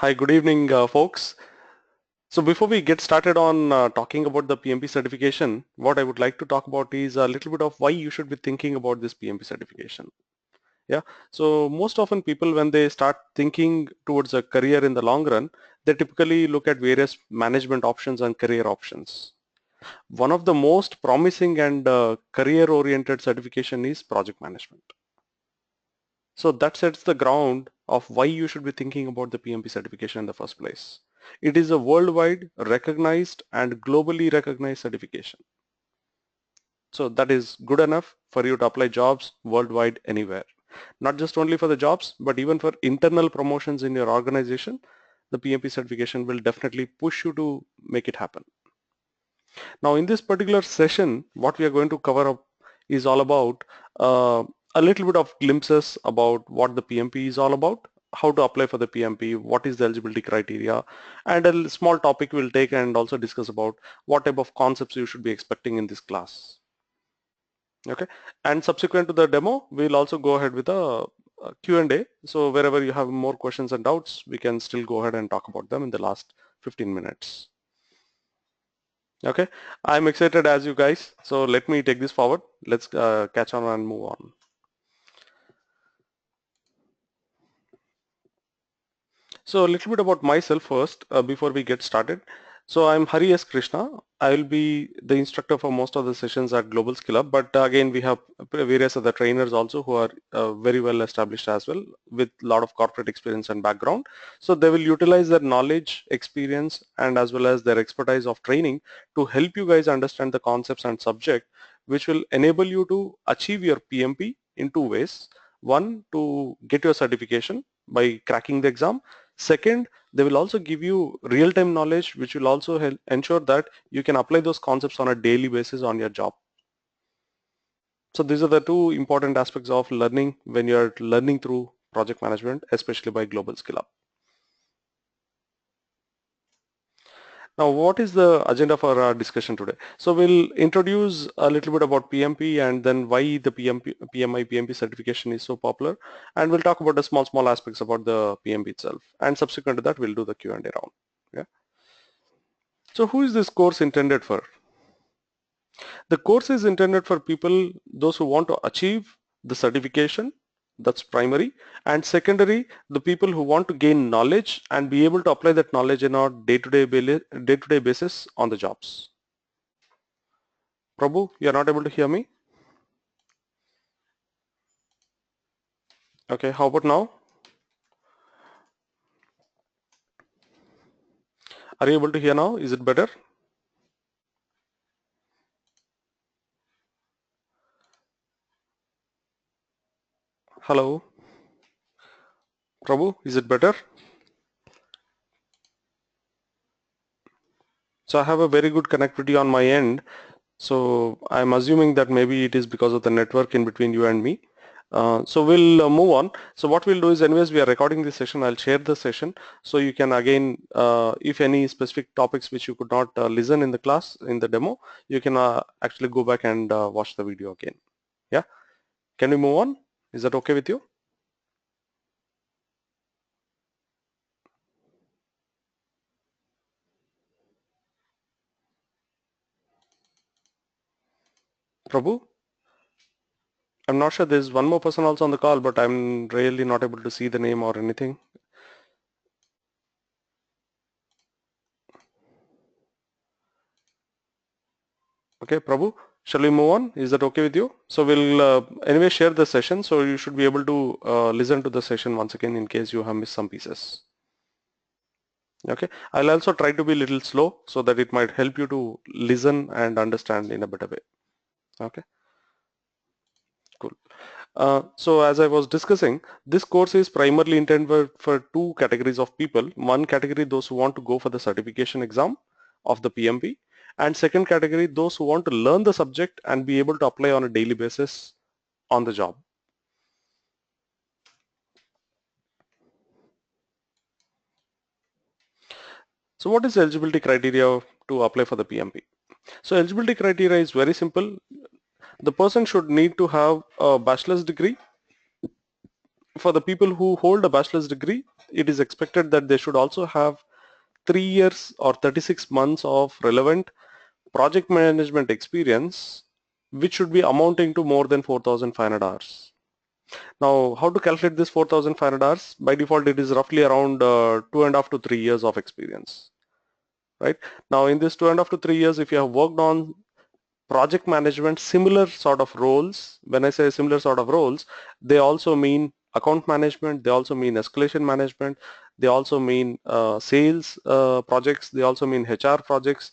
Hi, good evening, folks. So before we get started on talking about the PMP certification, what I would like to talk about is a little bit of why you should be thinking about this PMP certification. Yeah. So most often people, when they start thinking towards a career in the long run, they typically look at various management options and career options. One of the most promising and career-oriented certification is project management. So that sets the ground of why you should be thinking about the PMP certification in the first place. It is a worldwide recognized and globally recognized certification. So that is good enough for you to apply jobs worldwide anywhere. Not just only for the jobs, but even for internal promotions in your organization, the PMP certification will definitely push you to make it happen. Now in this particular session, what we are going to cover up is all about a little bit of glimpses about what the PMP is all about, how to apply for the PMP, what is the eligibility criteria, and a small topic we'll take and also discuss about what type of concepts you should be expecting in this class. Okay, and subsequent to the demo, we'll also go ahead with a Q&A. So wherever you have more questions and doubts, we can still go ahead and talk about them in the last 15 minutes. Okay, I'm excited as you guys. So let me take this forward. Let's catch on and move on. So a little bit about myself first before we get started. So I'm Hari S. Krishna. I will be the instructor for most of the sessions at Global Skill Up, but again we have various other trainers also who are very well established as well with a lot of corporate experience and background. So they will utilize their knowledge, experience, and as well as their expertise of training to help you guys understand the concepts and subject, which will enable you to achieve your PMP in two ways. One, to get your certification by cracking the exam. Second, they will also give you real-time knowledge, which will also help ensure that you can apply those concepts on a daily basis on your job. So these are the two important aspects of learning when you're learning through project management, especially by Global Skill Up. Now, what is the agenda for our discussion today? So we'll introduce a little bit about PMP and then why the PMP certification is so popular. And we'll talk about the small aspects about the PMP itself. And subsequent to that, we'll do the Q&A round. Yeah. So who is this course intended for? The course is intended for people, those who want to achieve the certification, that's primary, and secondary, the people who want to gain knowledge and be able to apply that knowledge in our day-to-day basis on the jobs. Prabhu, you are not able to hear me? Okay, how about now? Are you able to hear now? Is it better? Hello? Prabhu, is it better? So I have a very good connectivity on my end. So I'm assuming that maybe it is because of the network in between you and me. So we'll move on. So what we'll do is, anyways, we are recording this session. I'll share the session. So you can again, if any specific topics which you could not listen in the class, in the demo, you can actually go back and watch the video again. Yeah. Can we move on? Is that okay with you? Prabhu? I'm not sure. There's one more person also on the call, but I'm really not able to see the name or anything. Okay, Prabhu, shall we move on? Is that okay with you? So we'll anyway share the session, so you should be able to listen to the session once again in case you have missed some pieces. Okay, I'll also try to be a little slow so that it might help you to listen and understand in a better way. Okay, cool. So as I was discussing, this course is primarily intended for two categories of people. One category, those who want to go for the certification exam of the PMP, and second category, those who want to learn the subject and be able to apply on a daily basis on the job. So what is the eligibility criteria to apply for the PMP? So eligibility criteria is very simple. The person should need to have a bachelor's degree for the people who hold a bachelor's degree, it is expected that they should also have 3 years or 36 months of relevant project management experience, which should be amounting to more than 4,500 hours. Now, how to calculate this 4,500 hours? By default, it is roughly around 2.5 to 3 years of experience, right? Now, in this 2.5 to 3 years, if you have worked on project management, similar sort of roles, when I say similar sort of roles, they also mean account management, they also mean escalation management, they also mean sales projects, they also mean HR projects,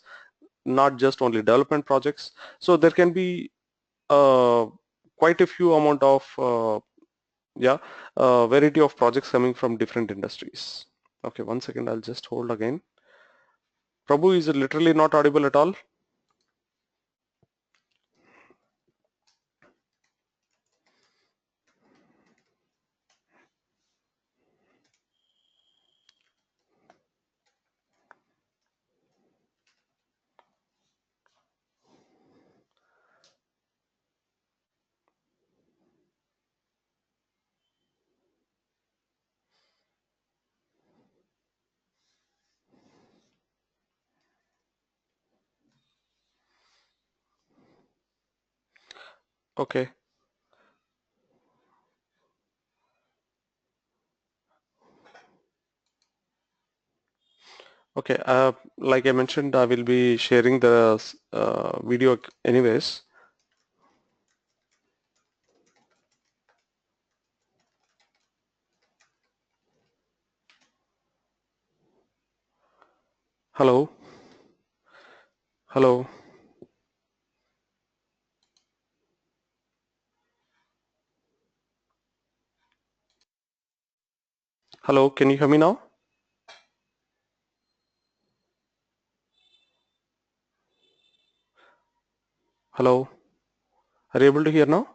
not just only development projects. So there can be uh, quite a few amount of variety of projects coming from different industries. Okay, one second, I'll just hold again. Prabhu, is it literally not audible at all? Okay. Okay, like I mentioned, I will be sharing the video anyways. Hello, hello, hello, can you hear me now? Hello, are you able to hear now?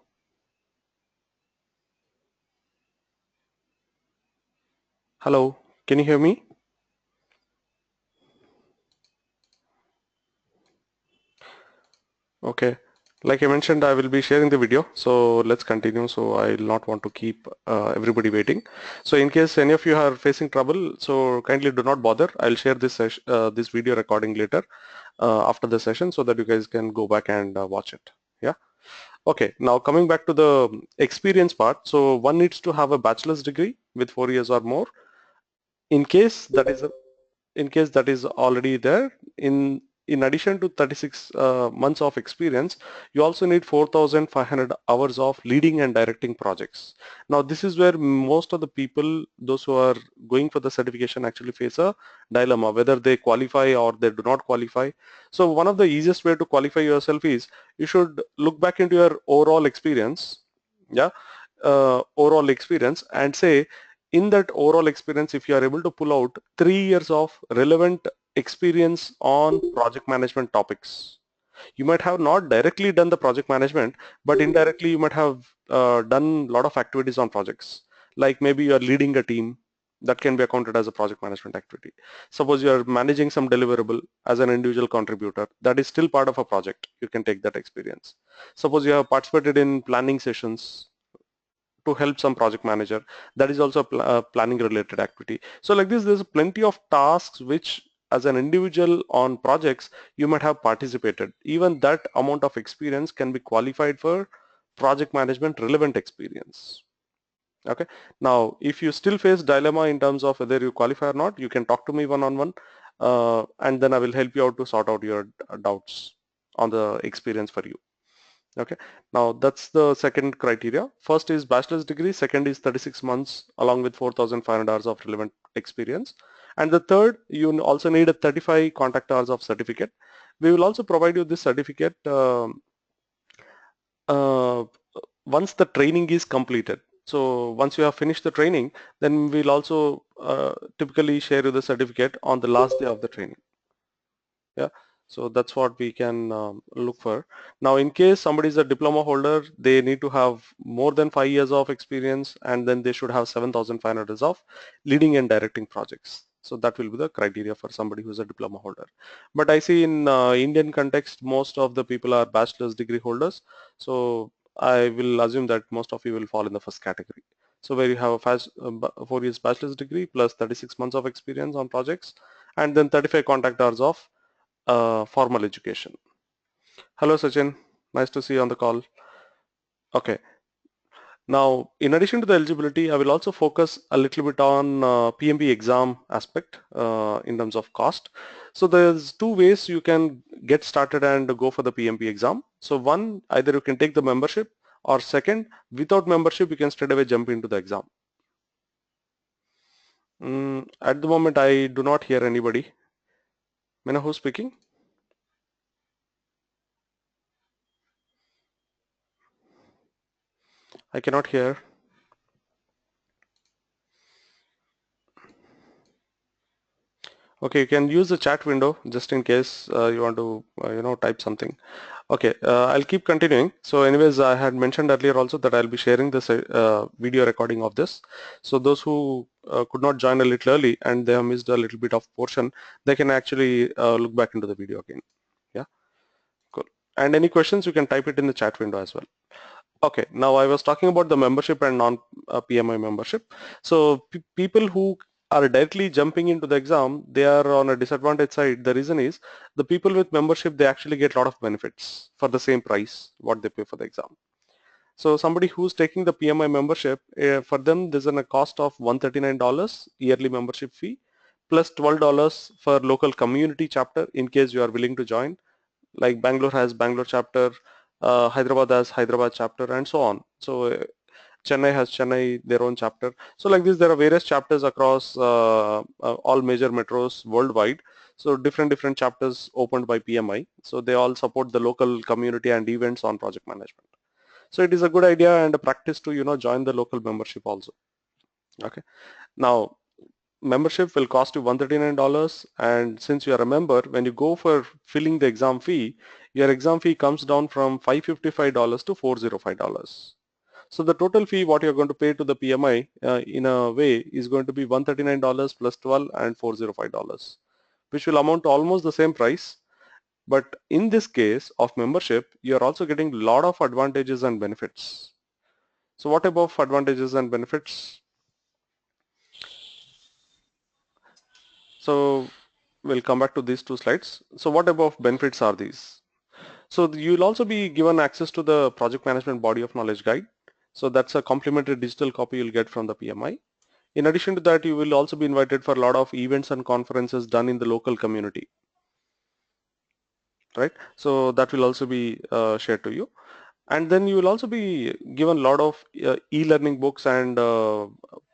Hello, can you hear me? Okay, like I mentioned, I will be sharing the video, so let's continue. So I'll not want to keep everybody waiting. So in case any of you are facing trouble, so kindly do not bother. I'll share this video recording later after the session so that you guys can go back and watch it. Yeah. Okay, now coming back to the experience part. So one needs to have a bachelor's degree with 4 years or more. In case that is already there, in addition to 36 months of experience, you also need 4,500 hours of leading and directing projects. Now this is where most of the people, those who are going for the certification, actually face a dilemma whether they qualify or they do not qualify. So one of the easiest way to qualify yourself is you should look back into your overall experience, yeah, overall experience, and say in that overall experience, if you are able to pull out 3 years of relevant experience on project management topics, you might have not directly done the project management, but indirectly you might have done a lot of activities on projects. Like maybe you are leading a team, that can be accounted as a project management activity. Suppose you are managing some deliverable as an individual contributor, that is still part of a project. You can take that experience. Suppose you have participated in planning sessions to help some project manager, that is also a planning related activity. So like this, there's plenty of tasks which as an individual on projects you might have participated. Even that amount of experience can be qualified for project management relevant experience. Okay, now if you still face dilemma in terms of whether you qualify or not, you can talk to me one-on-one, and then I will help you out to sort out your doubts on the experience for you. Okay, now that's the second criteria. First is bachelor's degree, second is 36 months along with 4,500 hours of relevant experience, and the third, you also need a 35 contact hours of certificate. We will also provide you this certificate uh, once the training is completed. So once you have finished the training, then we'll also typically share you the certificate on the last day of the training. Yeah, so that's what we can look for. Now in case somebody is a diploma holder, they need to have more than 5 years of experience, and then they should have 7,500 hours of leading and directing projects. So that will be the criteria for somebody who's a diploma holder. But I see in Indian context, most of the people are bachelor's degree holders, so I will assume that most of you will fall in the first category. So where you have a 4 years bachelor's degree plus 36 months of experience on projects, and then 35 contact hours of formal education. Hello Sachin, nice to see you on the call. Okay. Now, in addition to the eligibility, I will also focus a little bit on PMP exam aspect in terms of cost. So there's two ways you can get started and go for the PMP exam. So one, either you can take the membership, or second, without membership, you can straight away jump into the exam. At the moment, I do not hear anybody. May I know who's speaking? I cannot hear. Okay, you can use the chat window just in case you want to, type something. Okay, I'll keep continuing. So anyways, I had mentioned earlier also that I'll be sharing this video recording of this. So those who could not join a little early and they have missed a little bit of portion, they can actually look back into the video again. Yeah, cool. And any questions, you can type it in the chat window as well. Okay, now I was talking about the membership and non-PMI membership. So people who are directly jumping into the exam, they are on a disadvantage side. The reason is the people with membership, they actually get a lot of benefits for the same price what they pay for the exam. So somebody who's taking the PMI membership, for them there's a cost of $139 yearly membership fee plus $12 for local community chapter in case you are willing to join, like Bangalore has Bangalore chapter, Hyderabad has Hyderabad chapter, and so on. So Chennai has Chennai their own chapter. So like this, there are various chapters across all major metros worldwide. So different chapters opened by PMI. So they all support the local community and events on project management. So it is a good idea and a practice to join the local membership also. Okay. Now membership will cost you $139, and since you are a member, when you go for filling the exam fee, your exam fee comes down from $555 to $405. So the total fee what you're going to pay to the PMI in a way is going to be $139 plus 12 and $405, which will amount to almost the same price. But in this case of membership, you're also getting a lot of advantages and benefits. So what about advantages and benefits? So we'll come back to these two slides. So what about benefits are these? So you'll also be given access to the project management body of knowledge guide. So that's a complimentary digital copy you'll get from the PMI. In addition to that, you will also be invited for a lot of events and conferences done in the local community, right? So that will also be shared to you. And then you will also be given a lot of e-learning books and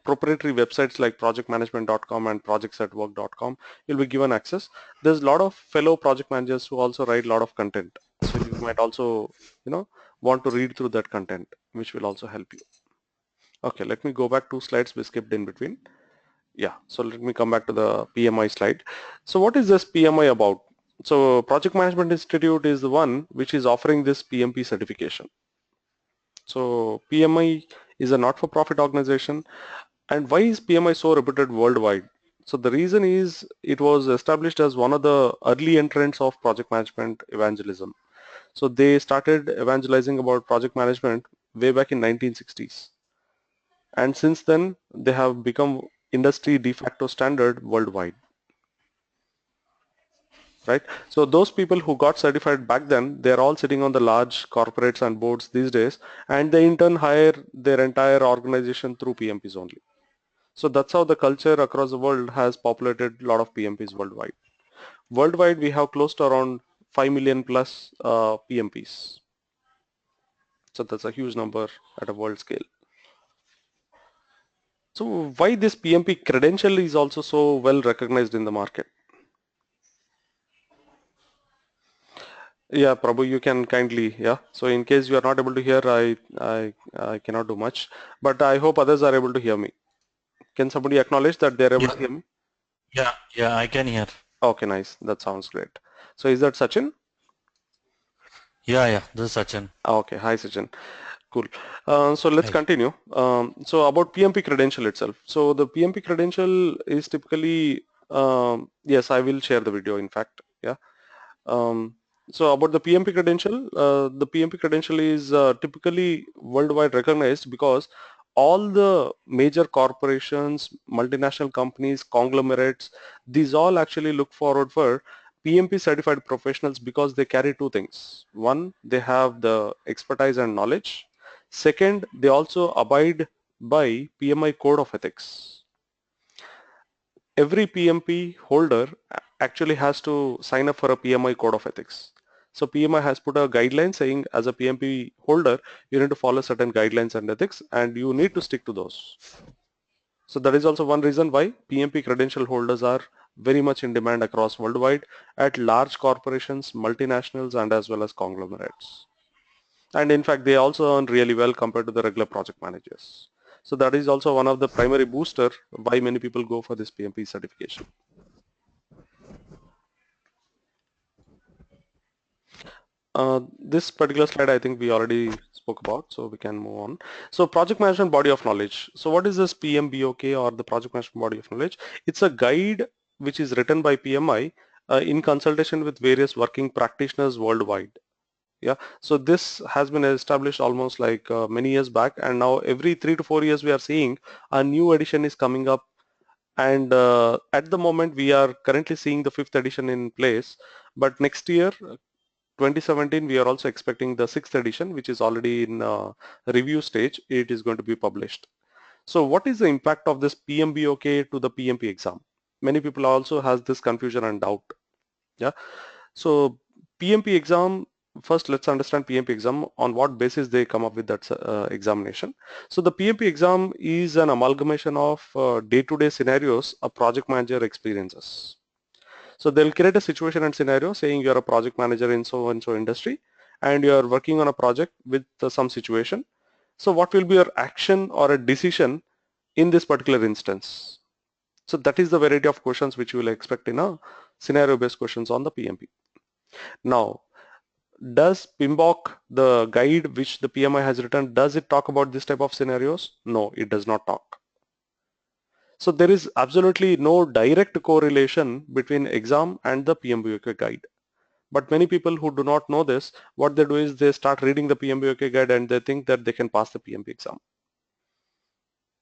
proprietary websites like projectmanagement.com and projectsatwork.com. You'll be given access. There's a lot of fellow project managers who also write a lot of content. So you might also, want to read through that content, which will also help you. Okay, let me go back 2 slides we skipped in between. Yeah, so let me come back to the PMI slide. So what is this PMI about? So Project Management Institute is the one which is offering this PMP certification. So PMI is a not-for-profit organization. And why is PMI so reputed worldwide? So the reason is it was established as one of the early entrants of project management evangelism. So they started evangelizing about project management way back in 1960s. And since then, they have become industry de facto standard worldwide. Right? So those people who got certified back then, they're all sitting on the large corporates and boards these days, and they in turn hire their entire organization through PMPs only. So that's how the culture across the world has populated a lot of PMPs worldwide. Worldwide, we have close to around 5 million plus PMPs. So that's a huge number at a world scale. So why this PMP credential is also so well recognized in the market? Yeah, Prabhu, you can kindly, yeah. So in case you are not able to hear, I cannot do much, but I hope others are able to hear me. Can somebody acknowledge that they're able Yeah, to hear me? yeah, I can hear. Okay, nice. That sounds great. So is that Sachin? Yeah, this is Sachin. Okay, hi Sachin. Cool. So let's Hi. continue. So about PMP credential itself. So the PMP credential is typically, yes, I will share the video in fact. Yeah. Um, so about the PMP credential, the PMP credential is typically worldwide recognized because all the major corporations, multinational companies, conglomerates, these all actually look forward for PMP certified professionals because they carry two things. One, they have the expertise and knowledge. Second, they also abide by PMI code of ethics. Every PMP holder actually has to sign up for a PMI code of ethics. So PMI has put a guideline saying as a PMP holder, you need to follow certain guidelines and ethics and you need to stick to those. So that is also one reason why PMP credential holders are very much in demand across worldwide at large corporations, multinationals, and as well as conglomerates. And in fact, they also earn really well compared to the regular project managers. So that is also one of the primary booster why many people go for this PMP certification. This particular slide I think we already spoke about, so we can move on. So project management body of knowledge. So what is this PMBOK or the project management body of knowledge? It's a guide which is written by PMI in consultation with various working practitioners worldwide. Yeah, so this has been established almost like many years back, and now every 3 to 4 years we are seeing a new edition is coming up, and at the moment we are currently seeing the fifth edition in place, but next year 2017 we are also expecting the sixth edition, which is already in review stage. It is going to be published. So what is the impact of this PMBOK to the PMP exam? Many people also has this confusion and doubt. Yeah, so PMP exam, first let's understand PMP exam, on what basis they come up with that examination. So the PMP exam is an amalgamation of day-to-day scenarios a project manager experiences. So they'll create a situation and scenario saying you're a project manager in so and so industry and you're working on a project with some situation. So what will be your action or a decision in this particular instance? So that is the variety of questions which you will expect in a scenario based questions on the PMP. Now, does PMBOK, the guide which the PMI has written, does it talk about this type of scenarios? No, it does not talk. So there is absolutely no direct correlation between exam and the PMBOK guide. But many people who do not know this, what they do is they start reading the PMBOK guide and they think that they can pass the PMP exam.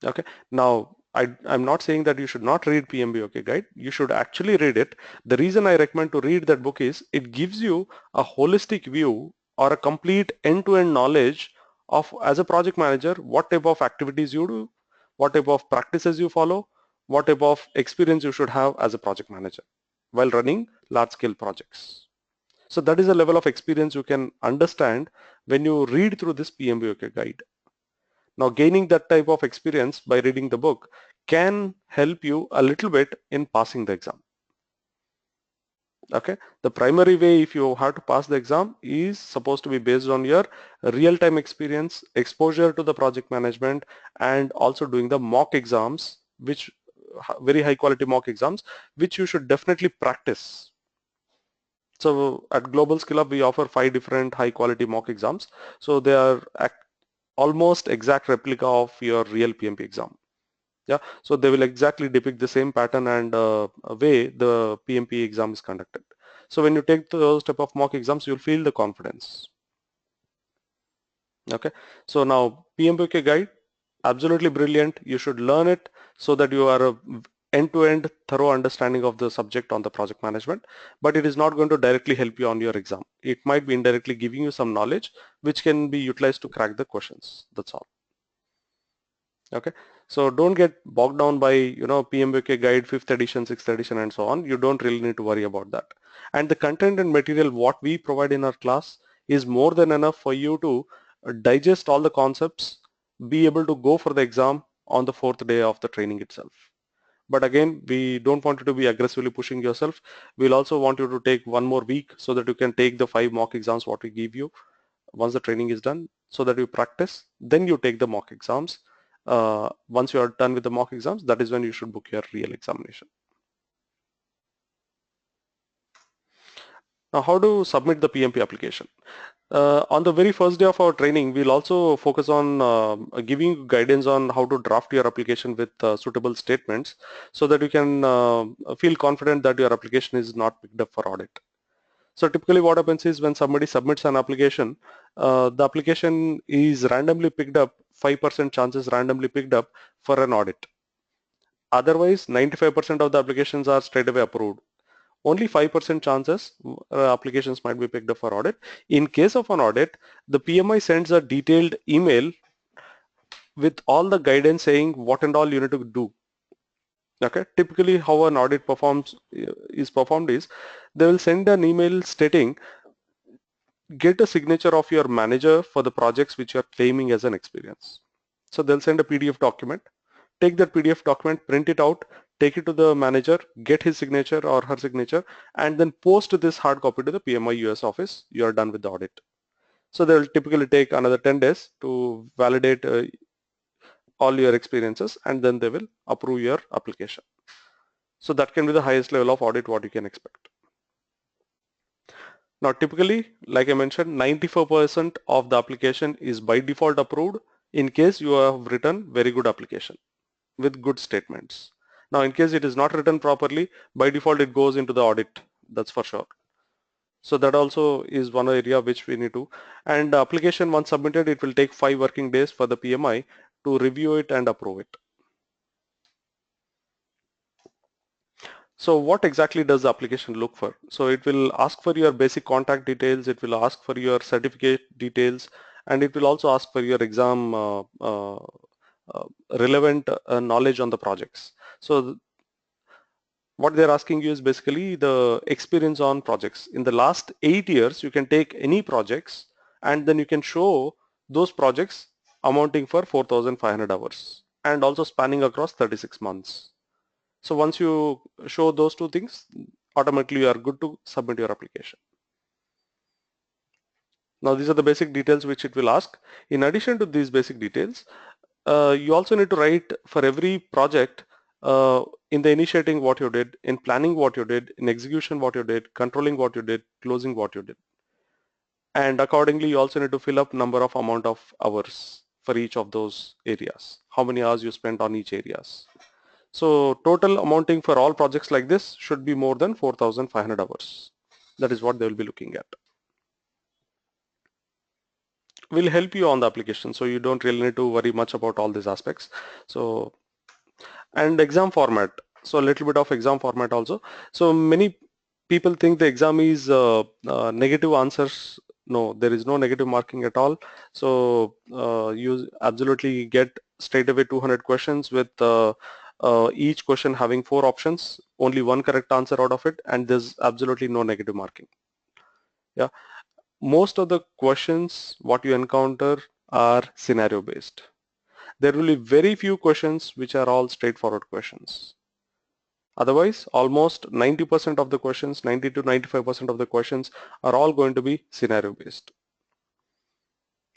Okay. Now, I'm not saying that you should not read PMBOK guide. You should actually read it. The reason I recommend to read that book is it gives you a holistic view or a complete end-to-end knowledge of, as a project manager, what type of activities you do, what type of practices you follow, what type of experience you should have as a project manager while running large-scale projects. So that is a level of experience you can understand when you read through this PMBOK guide. Now gaining that type of experience by reading the book can help you a little bit in passing the exam. Okay, the primary way if you have to pass the exam is supposed to be based on your real-time experience, exposure to the project management, and also doing the mock exams, which very high quality mock exams, which you should definitely practice. So at Global Skill Up, we offer 5 different high quality mock exams. So they are almost exact replica of your real PMP exam. Yeah, so they will exactly depict the same pattern and way the PMP exam is conducted. So when you take those type of mock exams, you'll feel the confidence. Okay, so now PMBOK guide, absolutely brilliant. You should learn it so that you are a end-to-end thorough understanding of the subject on the project management, but it is not going to directly help you on your exam. It might be indirectly giving you some knowledge which can be utilized to crack the questions. That's all. Okay, so don't get bogged down by PMBOK guide 5th edition, 6th edition and so on. You don't really need to worry about that. And the content and material what we provide in our class is more than enough for you to digest all the concepts, be able to go for the exam on the 4th day of the training itself. But again, we don't want you to be aggressively pushing yourself. We'll also want you to take one more week so that you can take the 5 mock exams what we give you once the training is done, so that you practice, then you take the mock exams. Once you are done with the mock exams, that is when you should book your real examination. Now, how to submit the PMP application? On the very first day of our training, we'll also focus on giving you guidance on how to draft your application with suitable statements so that you can feel confident that your application is not picked up for audit. So typically what happens is when somebody submits an application, the application is randomly picked up, 5% chances randomly picked up for an audit. Otherwise, 95% of the applications are straight away approved. Only 5% chances applications might be picked up for audit. In case of an audit, the PMI sends a detailed email with all the guidance saying what and all you need to do. Okay, typically how an audit is performed is they will send an email stating get a signature of your manager for the projects which you are claiming as an experience. So they'll send a PDF document, take that PDF document, print it out, take it to the manager, get his signature or her signature, and then post this hard copy to the PMI US office. You are done with the audit. So they'll typically take another 10 days to validate all your experiences, and then they will approve your application. So that can be the highest level of audit what you can expect. Now typically, like I mentioned, 94% of the application is by default approved in case you have written very good application with good statements. Now in case it is not written properly, by default it goes into the audit, that's for sure. So that also is one area which we need to, and the application once submitted, it will take 5 working days for the PMI to review it and approve it. So what exactly does the application look for? So it will ask for your basic contact details, it will ask for your certificate details, and it will also ask for your exam relevant knowledge on the projects. So what they're asking you is basically the experience on projects. In the last 8 years, you can take any projects and then you can show those projects amounting for 4,500 hours and also spanning across 36 months. So once you show those two things, automatically you are good to submit your application. Now these are the basic details which it will ask. In addition to these basic details, you also need to write for every project in the initiating what you did, in planning what you did, in execution what you did, controlling what you did, closing what you did. And accordingly, you also need to fill up number of amount of hours for each of those areas, how many hours you spent on each areas. So total amounting for all projects like this should be more than 4,500 hours. That is what they will be looking at. Will help you on the application, so you don't really need to worry much about all these aspects. So, and exam format. So a little bit of exam format also. So many people think the exam is negative answers. No, there is no negative marking at all. So you absolutely get straight away 200 questions with each question having 4 options, only one correct answer out of it, and there's absolutely no negative marking. Yeah, most of the questions what you encounter are scenario based. There will be very few questions which are all straightforward questions. Otherwise, almost 90% of the questions, 90 to 95% of the questions are all going to be scenario based.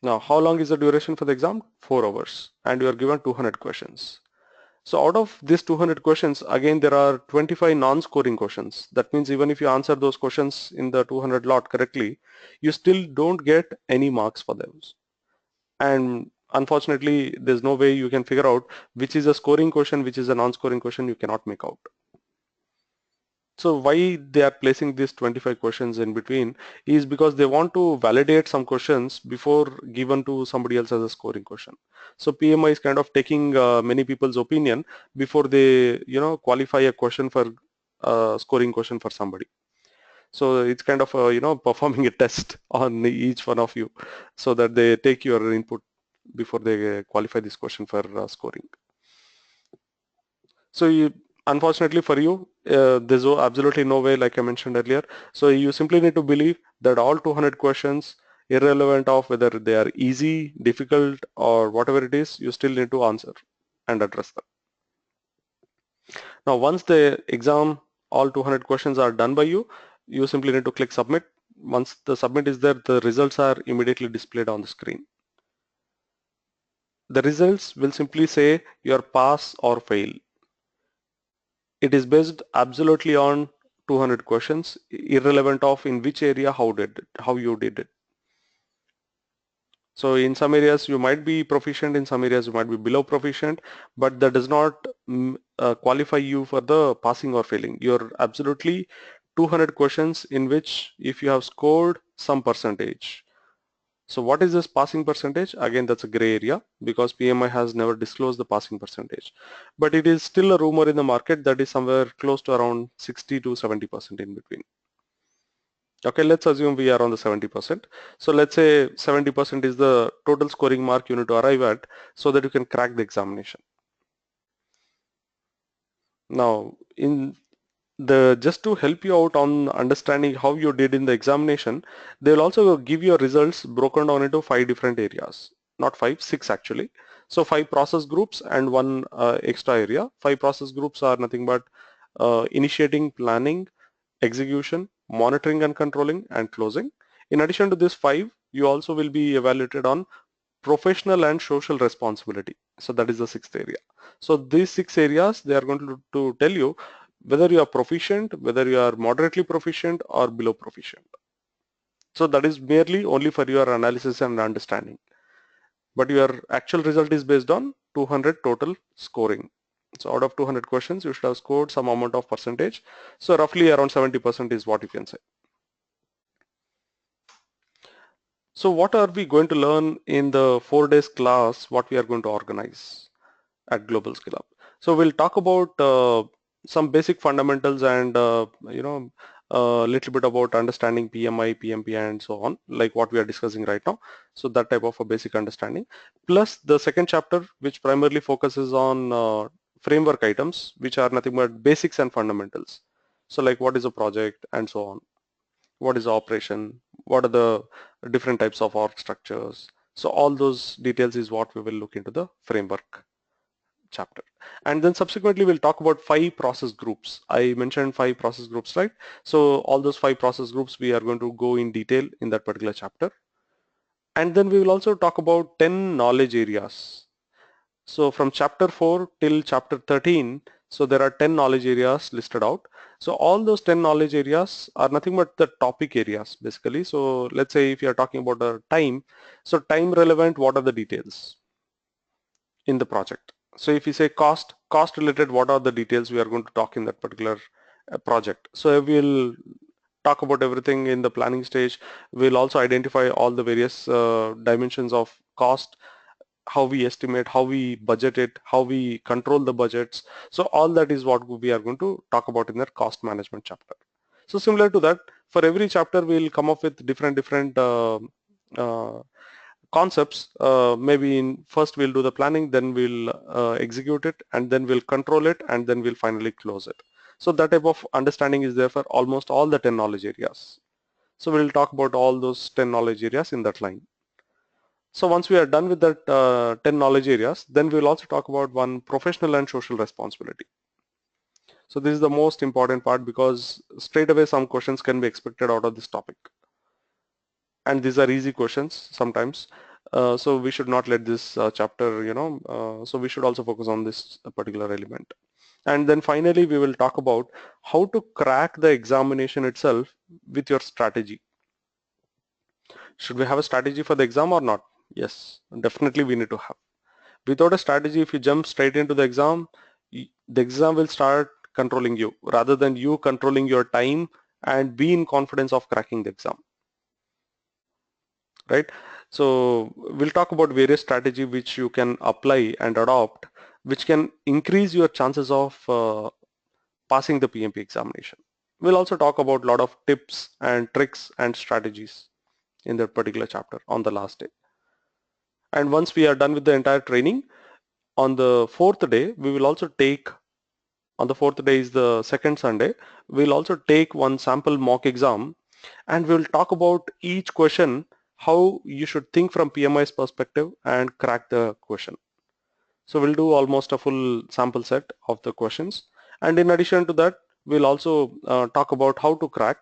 Now, how long is the duration for the exam? 4 hours, and you are given 200 questions. So out of these 200 questions, again, there are 25 non-scoring questions. That means even if you answer those questions in the 200 lot correctly, you still don't get any marks for those. And unfortunately, there's no way you can figure out which is a scoring question, which is a non-scoring question, you cannot make out. So why they are placing these 25 questions in between is because they want to validate some questions before given to somebody else as a scoring question. So PMI is kind of taking many people's opinion before they, qualify a question for scoring question for somebody. So it's kind of, performing a test on each one of you so that they take your input before they qualify this question for scoring. So unfortunately for you, there's absolutely no way, like I mentioned earlier. So you simply need to believe that all 200 questions, irrelevant of whether they are easy, difficult, or whatever it is, you still need to answer and address them. Now, once the exam, all 200 questions are done by you, you simply need to click submit. Once the submit is there, the results are immediately displayed on the screen. The results will simply say your pass or fail. It is based absolutely on 200 questions, irrelevant of in which area, how you did it. So in some areas you might be proficient, in some areas you might be below proficient, but that does not qualify you for the passing or failing. You're absolutely 200 questions in which if you have scored some percentage. So what is this passing percentage? Again, that's a gray area because PMI has never disclosed the passing percentage. But it is still a rumor in the market that is somewhere close to around 60 to 70% in between. Okay, let's assume we are on the 70%. So let's say 70% is the total scoring mark you need to arrive at so that you can crack the examination. Now, in the just to help you out on understanding how you did in the examination, they will also give your results broken down into 5 different areas. Not 5, 6 actually. So 5 process groups and one extra area. 5 process groups are nothing but initiating, planning, execution, monitoring and controlling, and closing. In addition to this 5, you also will be evaluated on professional and social responsibility. So that is the 6th area. So these 6 areas, they are going to tell you whether you are proficient, whether you are moderately proficient or below proficient. So that is merely only for your analysis and understanding. But your actual result is based on 200 total scoring. So out of 200 questions, you should have scored some amount of percentage. So roughly around 70% is what you can say. So what are we going to learn in the 4 days class, what we are going to organize at Global Skill Up? So we'll talk about some basic fundamentals and a little bit about understanding PMI, PMP and so on, like what we are discussing right now. So that type of a basic understanding. Plus the second chapter, which primarily focuses on framework items, which are nothing but basics and fundamentals. So like what is a project and so on. What is the operation? What are the different types of org structures? So all those details is what we will look into the framework chapter. And then subsequently we'll talk about 5 process groups. I mentioned 5 process groups, right? So all those 5 process groups we are going to go in detail in that particular chapter. And then we will also talk about 10 knowledge areas. So from chapter 4 till chapter 13, so there are 10 knowledge areas listed out. So all those 10 knowledge areas are nothing but the topic areas basically. So let's say if you are talking about the time, so time relevant, what are the details in the project? So if you say cost related, what are the details we are going to talk in that particular project? So we'll talk about everything in the planning stage. We'll also identify all the various dimensions of cost, how we estimate, how we budget it, how we control the budgets. So all that is what we are going to talk about in that cost management chapter. So similar to that, for every chapter we'll come up with different uh, concepts. Maybe in first we'll do the planning, then we'll execute it, and then we'll control it, and then we'll finally close it. So that type of understanding is there for almost all the 10 knowledge areas. So we'll talk about all those 10 knowledge areas in that line. So once we are done with that 10 knowledge areas, then we'll also talk about one professional and social responsibility. So this is the most important part because straight away some questions can be expected out of this topic. And these are easy questions sometimes. So we should not let this chapter, so we should also focus on this particular element. And then finally, we will talk about how to crack the examination itself with your strategy. Should we have a strategy for the exam or not? Yes, definitely we need to have. Without a strategy, if you jump straight into the exam will start controlling you rather than you controlling your time and be in confidence of cracking the exam, right? So we'll talk about various strategy which you can apply and adopt, which can increase your chances of passing the PMP examination. We'll also talk about a lot of tips and tricks and strategies in that particular chapter on the last day. And once we are done with the entire training, on the 4th day, we will also take, on the 4th day is the second Sunday, we'll also take one sample mock exam and we'll talk about each question, how you should think from PMI's perspective and crack the question. So we'll do almost a full sample set of the questions. And in addition to that, we'll also talk about how to crack.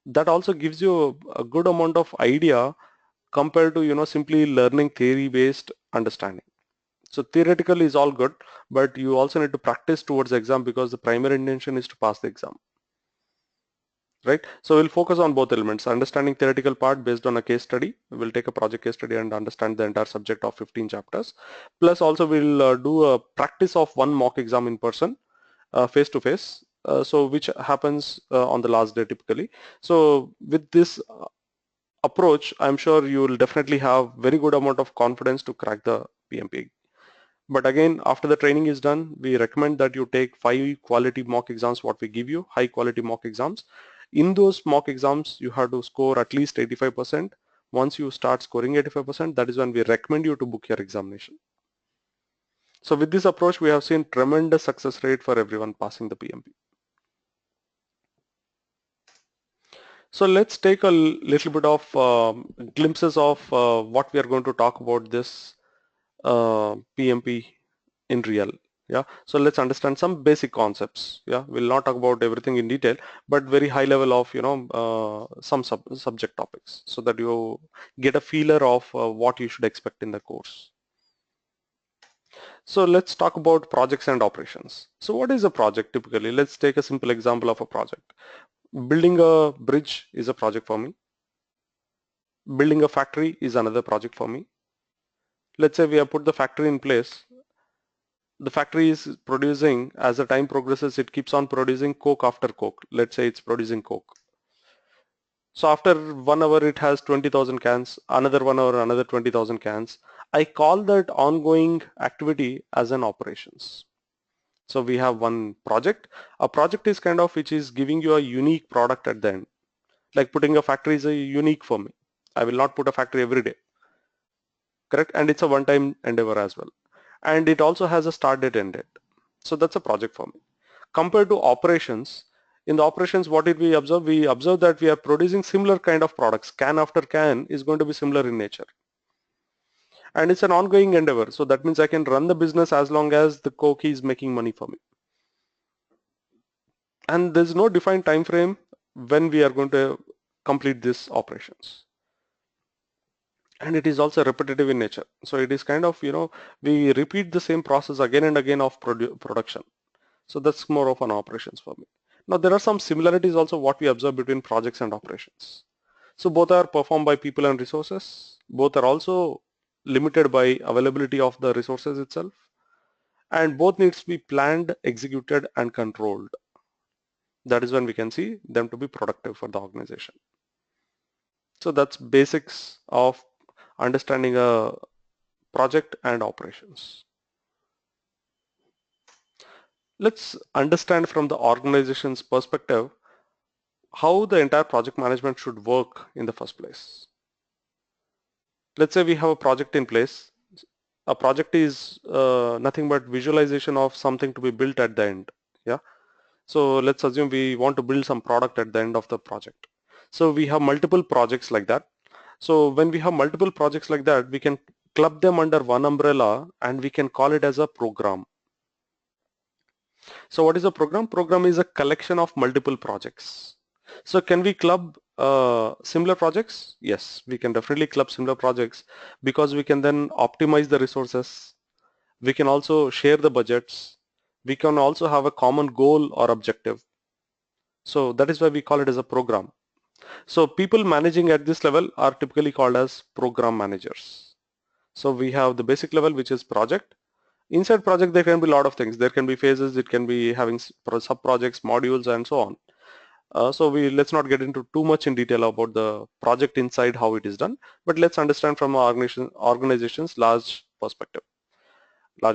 That also gives you a good amount of idea compared to, simply learning theory based understanding. So theoretical is all good, but you also need to practice towards the exam because the primary intention is to pass the exam, right? So we'll focus on both elements, understanding theoretical part based on a case study. We'll take a project case study and understand the entire subject of 15 chapters. Plus also we'll do a practice of one mock exam in person, face to face. so which happens on the last day typically. So with this approach, I'm sure you will definitely have very good amount of confidence to crack the PMP. But again, after the training is done, we recommend that you take 5 quality mock exams, what we give you, high quality mock exams. In those mock exams, you have to score at least 85%. Once you start scoring 85%, that is when we recommend you to book your examination. So with this approach, we have seen tremendous success rate for everyone passing the PMP. So let's take a little bit of glimpses of what we are going to talk about this PMP in real. Yeah, so let's understand some basic concepts. Yeah, we'll not talk about everything in detail, but very high level of some subject topics, so that you get a feeler of what you should expect in the course. So let's talk about projects and operations. So what is a project typically? Let's take a simple example of a project. Building a bridge is a project for me. Building a factory is another project for me. Let's say we have put the factory in place. The factory is producing, as the time progresses, it keeps on producing Coke after Coke. Let's say it's producing Coke. So after 1 hour, it has 20,000 cans, another 1 hour, another 20,000 cans. I call that ongoing activity as an operations. So we have one project. A project is kind of which is giving you a unique product at the end. Like putting a factory is a unique for me. I will not put a factory every day, correct? And it's a one-time endeavor as well. And it also has a start date, end date. So that's a project for me. Compared to operations, in the operations, what did we observe? We observe that we are producing similar kind of products. Can after can is going to be similar in nature. And it's an ongoing endeavor. So that means I can run the business as long as the Coke is making money for me. And there's no defined time frame when we are going to complete these operations. And it is also repetitive in nature. So it is kind of, we repeat the same process again and again of production. So that's more of an operations for me. Now there are some similarities also what we observe between projects and operations. So both are performed by people and resources. Both are also limited by availability of the resources itself. And both needs to be planned, executed, and controlled. That is when we can see them to be productive for the organization. So that's basics of understanding a project and operations. Let's understand from the organization's perspective how the entire project management should work in the first place. Let's say we have a project in place. A project is nothing but visualization of something to be built at the end. Yeah. So let's assume we want to build some product at the end of the project. So we have multiple projects like that. So when we have multiple projects like that, we can club them under one umbrella and we can call it as a program. So what is a program? Program is a collection of multiple projects. So can we club similar projects? Yes, we can definitely club similar projects because we can then optimize the resources. We can also share the budgets. We can also have a common goal or objective. So that is why we call it as a program. So people managing at this level are typically called as program managers. So we have the basic level, which is project. Inside project, there can be a lot of things. There can be phases. It can be having sub-projects, modules, and so on. So let's not get into too much in detail about the project inside how it is done, but let's understand from our organization's larger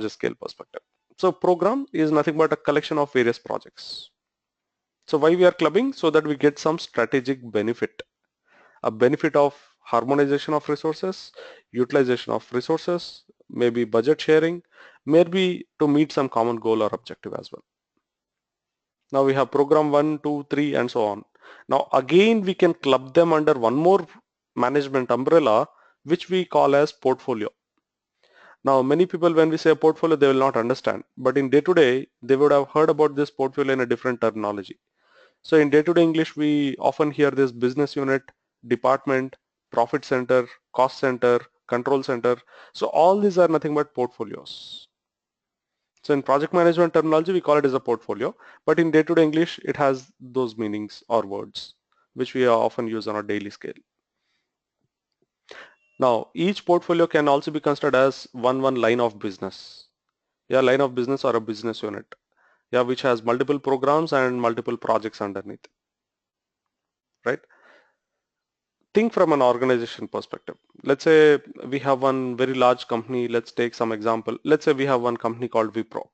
scale perspective. So program is nothing but a collection of various projects. So why we are clubbing? So that we get some strategic benefit, a benefit of harmonization of resources, utilization of resources, maybe budget sharing, maybe to meet some common goal or objective as well. Now we have program 1, 2, 3 and so on. Now again we can club them under one more management umbrella which we call as portfolio. Now many people when we say a portfolio they will not understand, but in day-to-day they would have heard about this portfolio in a different terminology. So in day-to-day English we often hear this business unit, department, profit center, cost center, control center. So all these are nothing but portfolios. So in project management terminology, we call it as a portfolio, but in day-to-day English, it has those meanings or words, which we often use on a daily scale. Now, each portfolio can also be considered as one line of business. Yeah, line of business or a business unit. yeah, which has multiple programs and multiple projects underneath, right? Think from an organization perspective. Let's say we have one very large company. Let's take some example. Let's say we have one company called Wipro,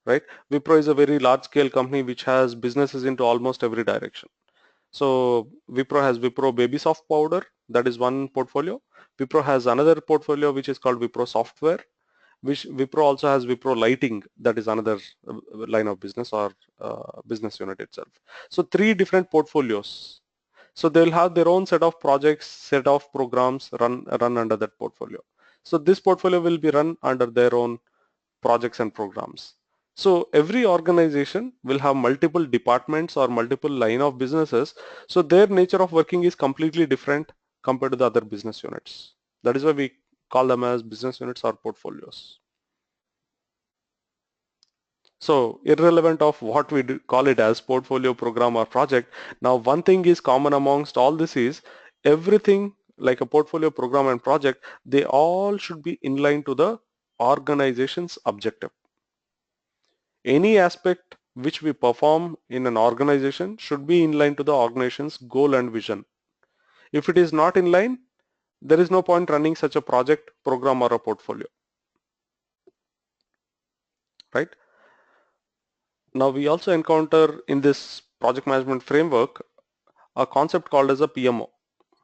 right? Wipro is a very large scale company which has businesses into almost every direction. So Wipro has Wipro Baby Soft Powder, that is one portfolio. Wipro has another portfolio which is called Wipro Software, which Wipro also has Wipro Lighting, that is another line of business or business unit itself. So three different portfolios. So they'll have their own set of projects, set of programs run under that portfolio. So this portfolio will be run under their own projects and programs. So every organization will have multiple departments or multiple line of businesses. So their nature of working is completely different compared to the other business units. That is why we call them as business units or portfolios. So irrelevant of what we call it as portfolio, program or project. Now one thing is common amongst all this is everything like a portfolio, program and project, they all should be in line to the organization's objective. Any aspect which we perform in an organization should be in line to the organization's goal and vision. If it is not in line, there is no point running such a project, program or a portfolio, right? Now we also encounter in this project management framework a concept called as a PMO.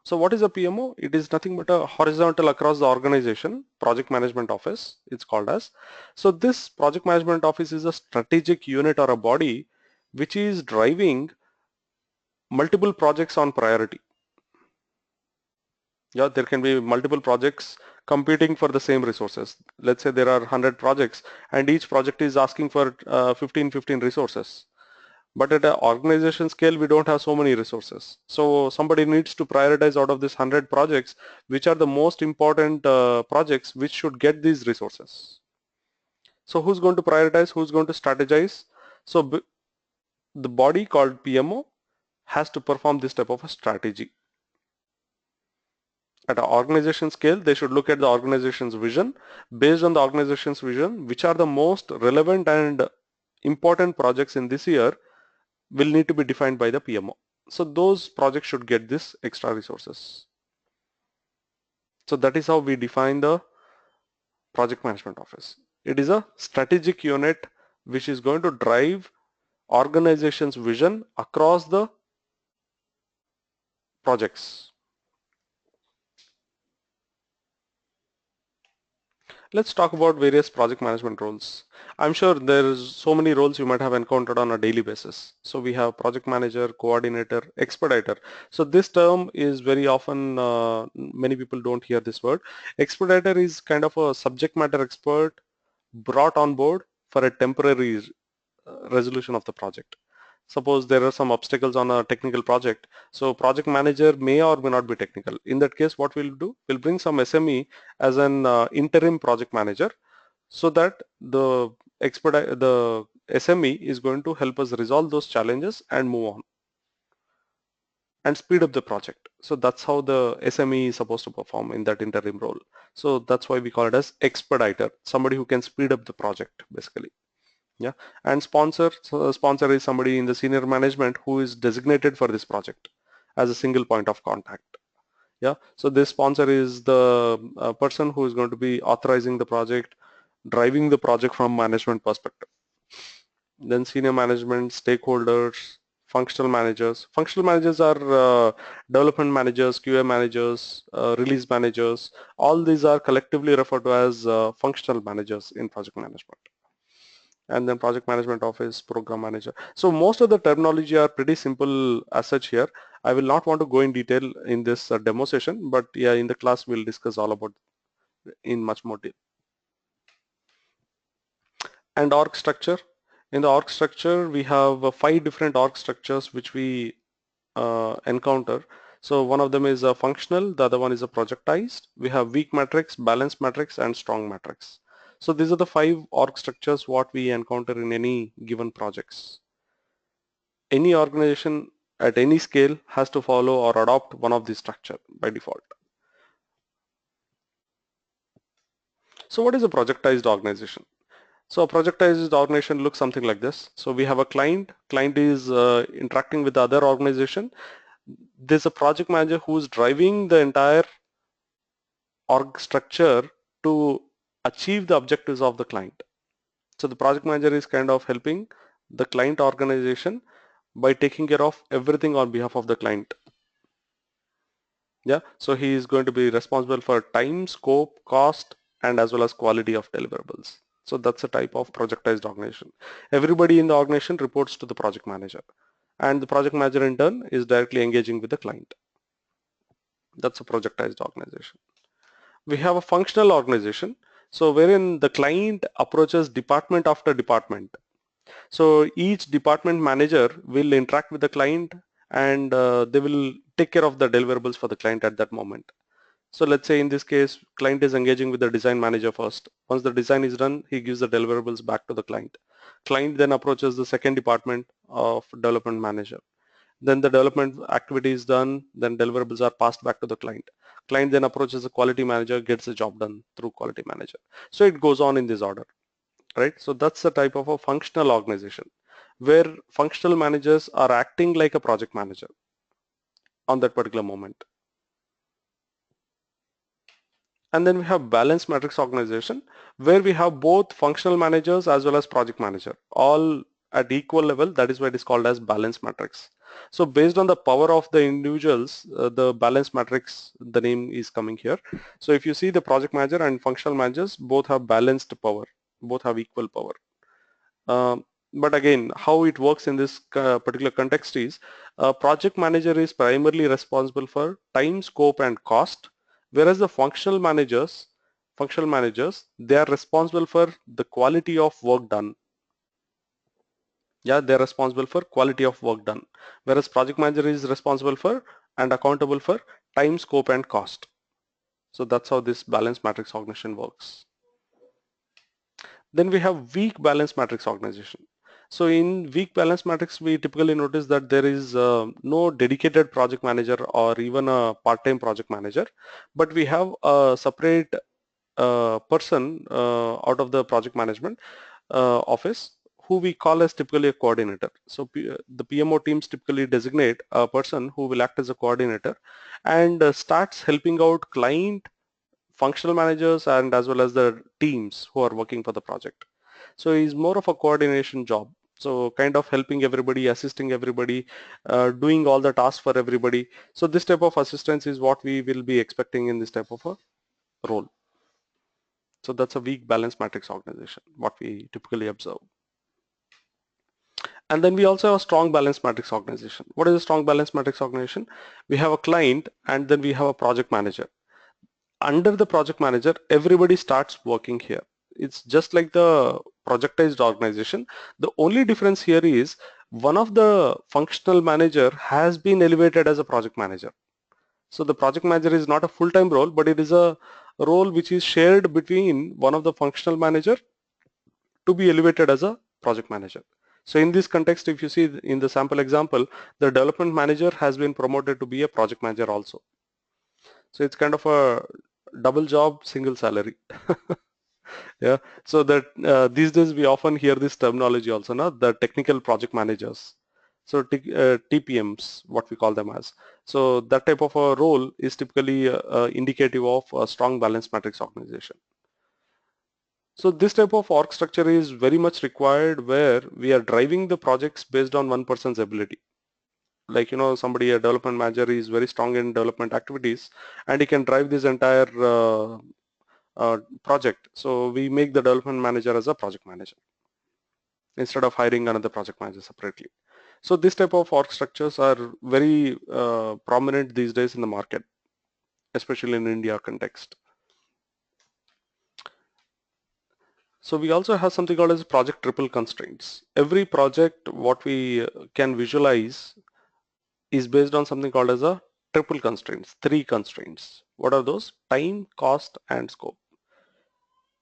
So what is a PMO? It is nothing but a horizontal across the organization, project management office, it's called as. So this project management office is a strategic unit or a body which is driving multiple projects on priority. Yeah, there can be multiple projects competing for the same resources. Let's say there are 100 projects and each project is asking for 15 resources. But at an organization scale, we don't have so many resources. So somebody needs to prioritize out of this 100 projects, which are the most important projects which should get these resources. So who's going to prioritize? Who's going to strategize? So the body called PMO has to perform this type of a strategy. At an organization scale, they should look at the organization's vision. Based on the organization's vision, which are the most relevant and important projects in this year will need to be defined by the PMO. So those projects should get this extra resources. So that is how we define the project management office. It is a strategic unit which is going to drive organization's vision across the projects. Let's talk about various project management roles. I'm sure there's so many roles you might have encountered on a daily basis. So we have project manager, coordinator, expediter. So this term is very often, many people don't hear this word. Expediter is kind of a subject matter expert brought on board for a temporary resolution of the project. Suppose there are some obstacles on a technical project. So project manager may or may not be technical. In that case, what we'll do, we'll bring some SME as an interim project manager so that the SME is going to help us resolve those challenges and move on and speed up the project. So that's how the SME is supposed to perform in that interim role. So that's why we call it as expediter, somebody who can speed up the project basically. Yeah, and sponsor, so a sponsor is somebody in the senior management who is designated for this project as a single point of contact. Yeah, so this sponsor is the person who is going to be authorizing the project, driving the project from management perspective. Then senior management, stakeholders, functional managers. Functional managers are development managers, QA managers, release managers. All these are collectively referred to as functional managers in project management. And then project management office, program manager. So most of the terminology are pretty simple as such here. I will not want to go in detail in this demo session, but yeah, in the class we'll discuss all about in much more detail. And org structure. In the org structure, we have 5 different org structures which we encounter. So one of them is a functional, the other one is a projectized. We have weak matrix, balanced matrix, and strong matrix. So these are the 5 org structures what we encounter in any given projects. Any organization at any scale has to follow or adopt one of these structure by default. So what is a projectized organization? So a projectized organization looks something like this. So we have a client. Client is interacting with the other organization. There's a project manager who's driving the entire org structure to achieve the objectives of the client. So the project manager is kind of helping the client organization by taking care of everything on behalf of the client. Yeah, so he is going to be responsible for time, scope, cost, and as well as quality of deliverables. So that's a type of projectized organization. Everybody in the organization reports to the project manager, and the project manager in turn is directly engaging with the client. That's a projectized organization. We have a functional organization, so wherein the client approaches department after department. So each department manager will interact with the client, and they will take care of the deliverables for the client at that moment. So let's say in this case, client is engaging with the design manager first. Once the design is done, he gives the deliverables back to the client. Client then approaches the second department of development manager. Then the development activity is done, then deliverables are passed back to the client. Client then approaches the quality manager, gets the job done through quality manager. So it goes on in this order, right? So that's the type of a functional organization where functional managers are acting like a project manager on that particular moment. And then we have balanced matrix organization where we have both functional managers as well as project manager all at equal level. That is why it is called as balanced matrix. So based on the power of the individuals, the balanced matrix, the name is coming here. So if you see the project manager and functional managers, both have balanced power, both have equal power. But again, how it works in this particular context is project manager is primarily responsible for time, scope, and cost, whereas the functional managers, they are responsible for the quality of work done. Yeah, they're responsible for quality of work done, whereas project manager is responsible for and accountable for time, scope, and cost. So that's how this balance matrix organization works. Then we have weak balance matrix organization. So in weak balance matrix, we typically notice that there is no dedicated project manager or even a part-time project manager, but we have a separate person out of the project management office who we call as typically a coordinator. So the PMO teams typically designate a person who will act as a coordinator and starts helping out client, functional managers, and as well as the teams who are working for the project. So it's more of a coordination job. So kind of helping everybody, assisting everybody, doing all the tasks for everybody. So this type of assistance is what we will be expecting in this type of a role. So that's a weak balance matrix organization, what we typically observe. And then we also have a strong balance matrix organization. What is a strong balance matrix organization? We have a client and then we have a project manager. Under the project manager, everybody starts working here. It's just like the projectized organization. The only difference here is one of the functional manager has been elevated as a project manager. So the project manager is not a full-time role, but it is a role which is shared between one of the functional manager to be elevated as a project manager. So in this context, if you see in the sample example, the development manager has been promoted to be a project manager also. So it's kind of a double job, single salary. Yeah, so that these days we often hear this terminology also, now the technical project managers. So TPMs, what we call them as. So that type of a role is typically indicative of a strong balance matrix organization. So this type of org structure is very much required where we are driving the projects based on one person's ability. Like, somebody, a development manager is very strong in development activities and he can drive this entire project. So we make the development manager as a project manager instead of hiring another project manager separately. So this type of org structures are very prominent these days in the market, especially in India context. So we also have something called as project triple constraints. Every project, what we can visualize is based on something called as a triple constraints, three constraints. What are those? Time, cost, and scope.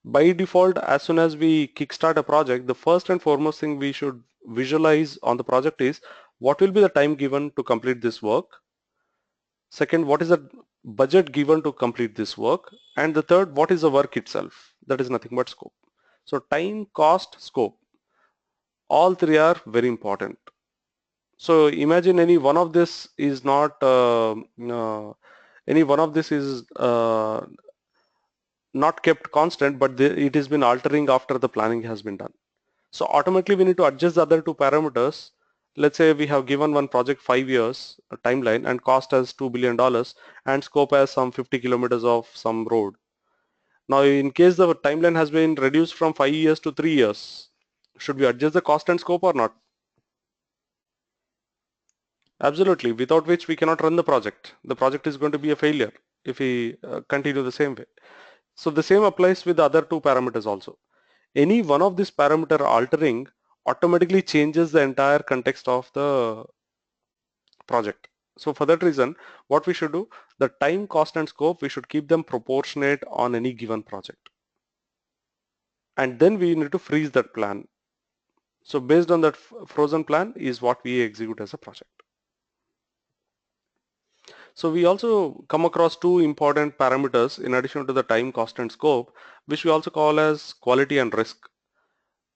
By default, as soon as we kickstart a project, the first and foremost thing we should visualize on the project is what will be the time given to complete this work. Second, what is the budget given to complete this work? And the third, what is the work itself? That is nothing but scope. So time, cost, scope, all three are very important. So imagine any one of this is not any one of this is not kept constant, but it has been altering after the planning has been done. So automatically we need to adjust the other two parameters. Let's say we have given one project 5 years timeline and cost as $2 billion and scope as some 50 kilometers of some road. Now in case the timeline has been reduced from 5 years to 3 years, should we adjust the cost and scope or not? Absolutely, without which we cannot run the project. The project is going to be a failure if we continue the same way. So the same applies with the other two parameters also. Any one of these parameter altering automatically changes the entire context of the project. So for that reason, what we should do, the time, cost and scope, we should keep them proportionate on any given project. And then we need to freeze that plan. So based on that frozen plan is what we execute as a project. So we also come across two important parameters in addition to the time, cost and scope, which we also call as quality and risk.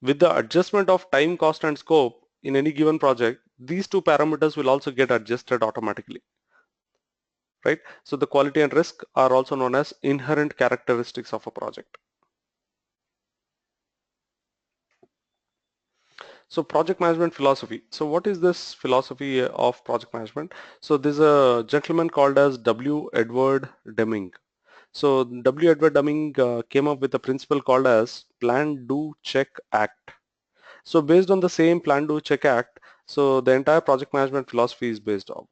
With the adjustment of time, cost and scope in any given project, these two parameters will also get adjusted automatically, right? So the quality and risk are also known as inherent characteristics of a project. So project management philosophy. So what is this philosophy of project management? So there's a gentleman called as W. Edward Deming. So W. Edward Deming came up with a principle called as plan, do, check, act. So based on the same plan, do, check, act, so the entire project management philosophy is based on.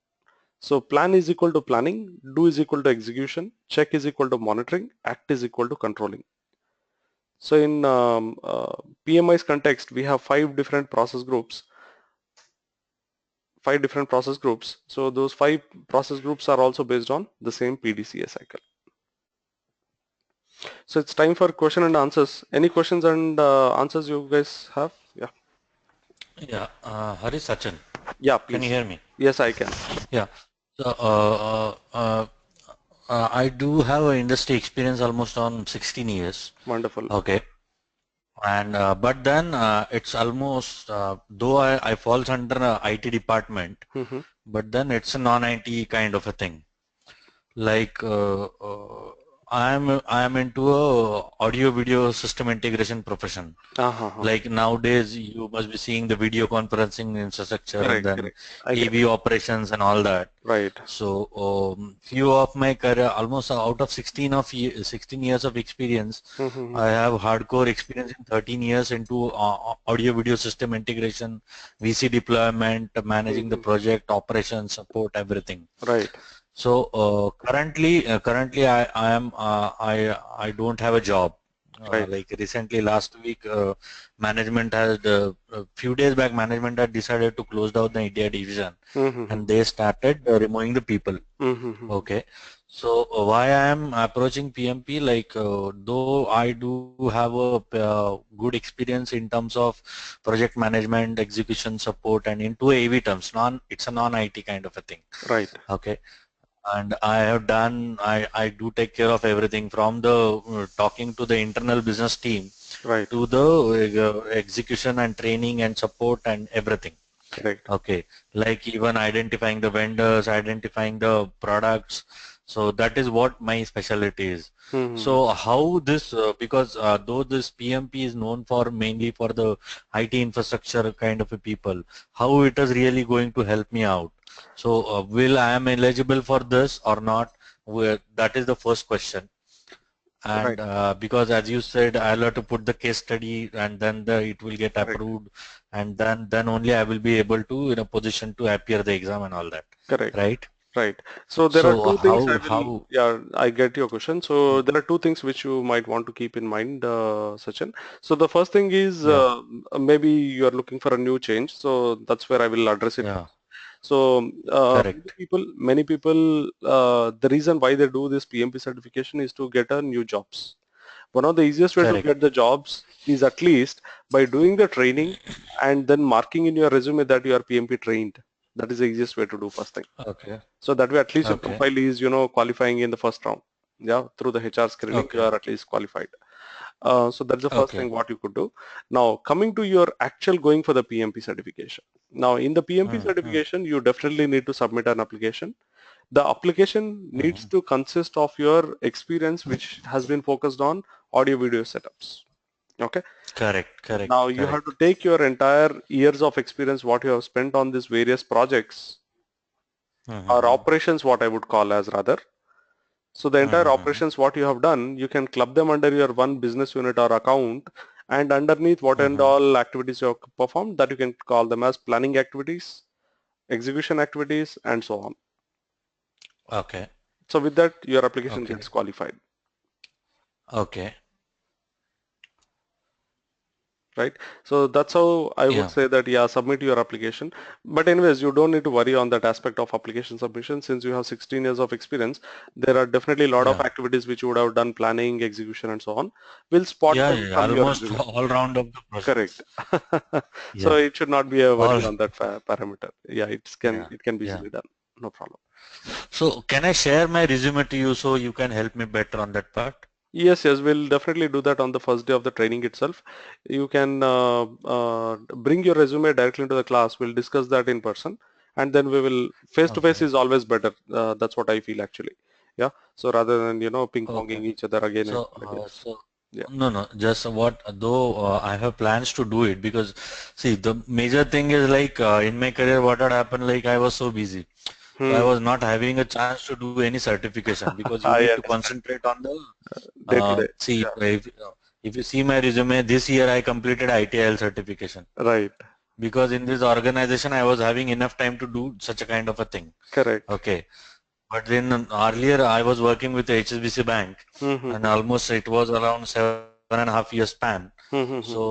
So plan is equal to planning, do is equal to execution, check is equal to monitoring, act is equal to controlling. So in PMI's context, we have five different process groups. So those five process groups are also based on the same PDCA cycle. So it's time for question and answers. Any questions and answers you guys have? Yeah. Yeah, Hari Sachin, Yeah, can you please. hear me? Yes, I can. Yeah. So, I do have an industry experience almost on 16 years. Wonderful. Okay. And but then it's almost though I falls under IT department, Mm-hmm. but then it's a non-IT kind of a thing. Like I am into a audio video system integration profession. Uh-huh. Like nowadays you must be seeing the video conferencing infrastructure and Correct, then correct. I get AV it. operations and all that. Right. So few of my career, almost out of 16 years of experience, Mm-hmm. I have hardcore experience in 13 years into audio video system integration, VC deployment, managing the Mm-hmm. project, operations, support, everything. Right. So currently I don't have a job. Right. Like recently last week, management had a few days back, management had decided to close down the India division, Mm-hmm. and they started removing the people. Mm-hmm. Okay, so why I am approaching PMP, like though I do have a good experience in terms of project management, execution support, and into AV terms, it's a non-IT kind of a thing. Right. Okay, and I do take care of everything from the talking to the internal business team Right. to the execution and training and support and everything. Correct. Okay, like even identifying the vendors, identifying the products. So that is what my specialty is. Mm-hmm. So how this, because though this PMP is known for mainly for the IT infrastructure kind of a people, how it is really going to help me out? So will I am eligible for this or not? That is the first question. Right. And because as you said, I'll have to put the case study and then it will get Correct. approved, and then only I will be able to in a position to appear the exam and all that, Correct. right? Right. So there are So two things I will, how yeah, I get your question. So there are two things which you might want to keep in mind, Sachin. So the first thing is yeah, maybe you are looking for a new change. So that's where I will address it yeah, first. So correct, many people, the reason why they do this PMP certification is to get a new jobs. One of the easiest way to correct, get the jobs is at least by doing the training and then marking in your resume that you are PMP trained. That is the easiest way to do first thing. okay, So that way at least your okay, profile is, qualifying in the first round. Yeah, through the HR screening, you okay, are at least qualified. So that's the first Okay. thing what you could do. Now coming to your actual going for the PMP certification. Now in the PMP Mm-hmm. certification, you definitely need to submit an application. The application needs Mm-hmm. to consist of your experience which has been focused on audio video setups. Okay. Correct. Correct. Now you have Correct. to take your entire years of experience what you have spent on these various projects or Mm-hmm. operations what I would call as rather. So the entire Mm-hmm. operations what you have done, you can club them under your one business unit or account, and underneath what and Mm-hmm. all activities you have performed, that you can call them as planning activities, execution activities, and so on. Okay. So with that, your application Okay. gets qualified. Okay. Right? So that's how I would Yeah. say that, yeah, submit your application. But anyways, you don't need to worry on that aspect of application submission since you have 16 years of experience. There are definitely a lot of Yeah. activities which you would have done planning, execution, and so on. We'll spot Yeah. them Yeah. from your Almost resume. all round of the Correct. process. So Yeah. it should not be a All. worry on that parameter. Yeah, Yeah. it can be Yeah. easily done. No problem. So can I share my resume to you so you can help me better on that part? Yes, yes, we'll definitely do that on the first day of the training itself. You can bring your resume directly into the class. We'll discuss that in person, and then we will face to face Okay. is always better. That's what I feel actually. Yeah. So rather than ping Okay. ponging each other again and So, again. Yeah. no, no, just what, though I have plans to do it because, see, the major thing is like in my career, what had happened, like I was so busy. So I Hmm. was not having a chance to do any certification because you I need to understand. concentrate on the, Day to day. see, Yeah. if you see my resume, this year I completed ITIL certification Right. because in this organization I was having enough time to do such a kind of a thing. Correct. Okay. But then earlier I was working with HSBC Bank Hmm. and almost it was around 7.5 years span. So Hmm.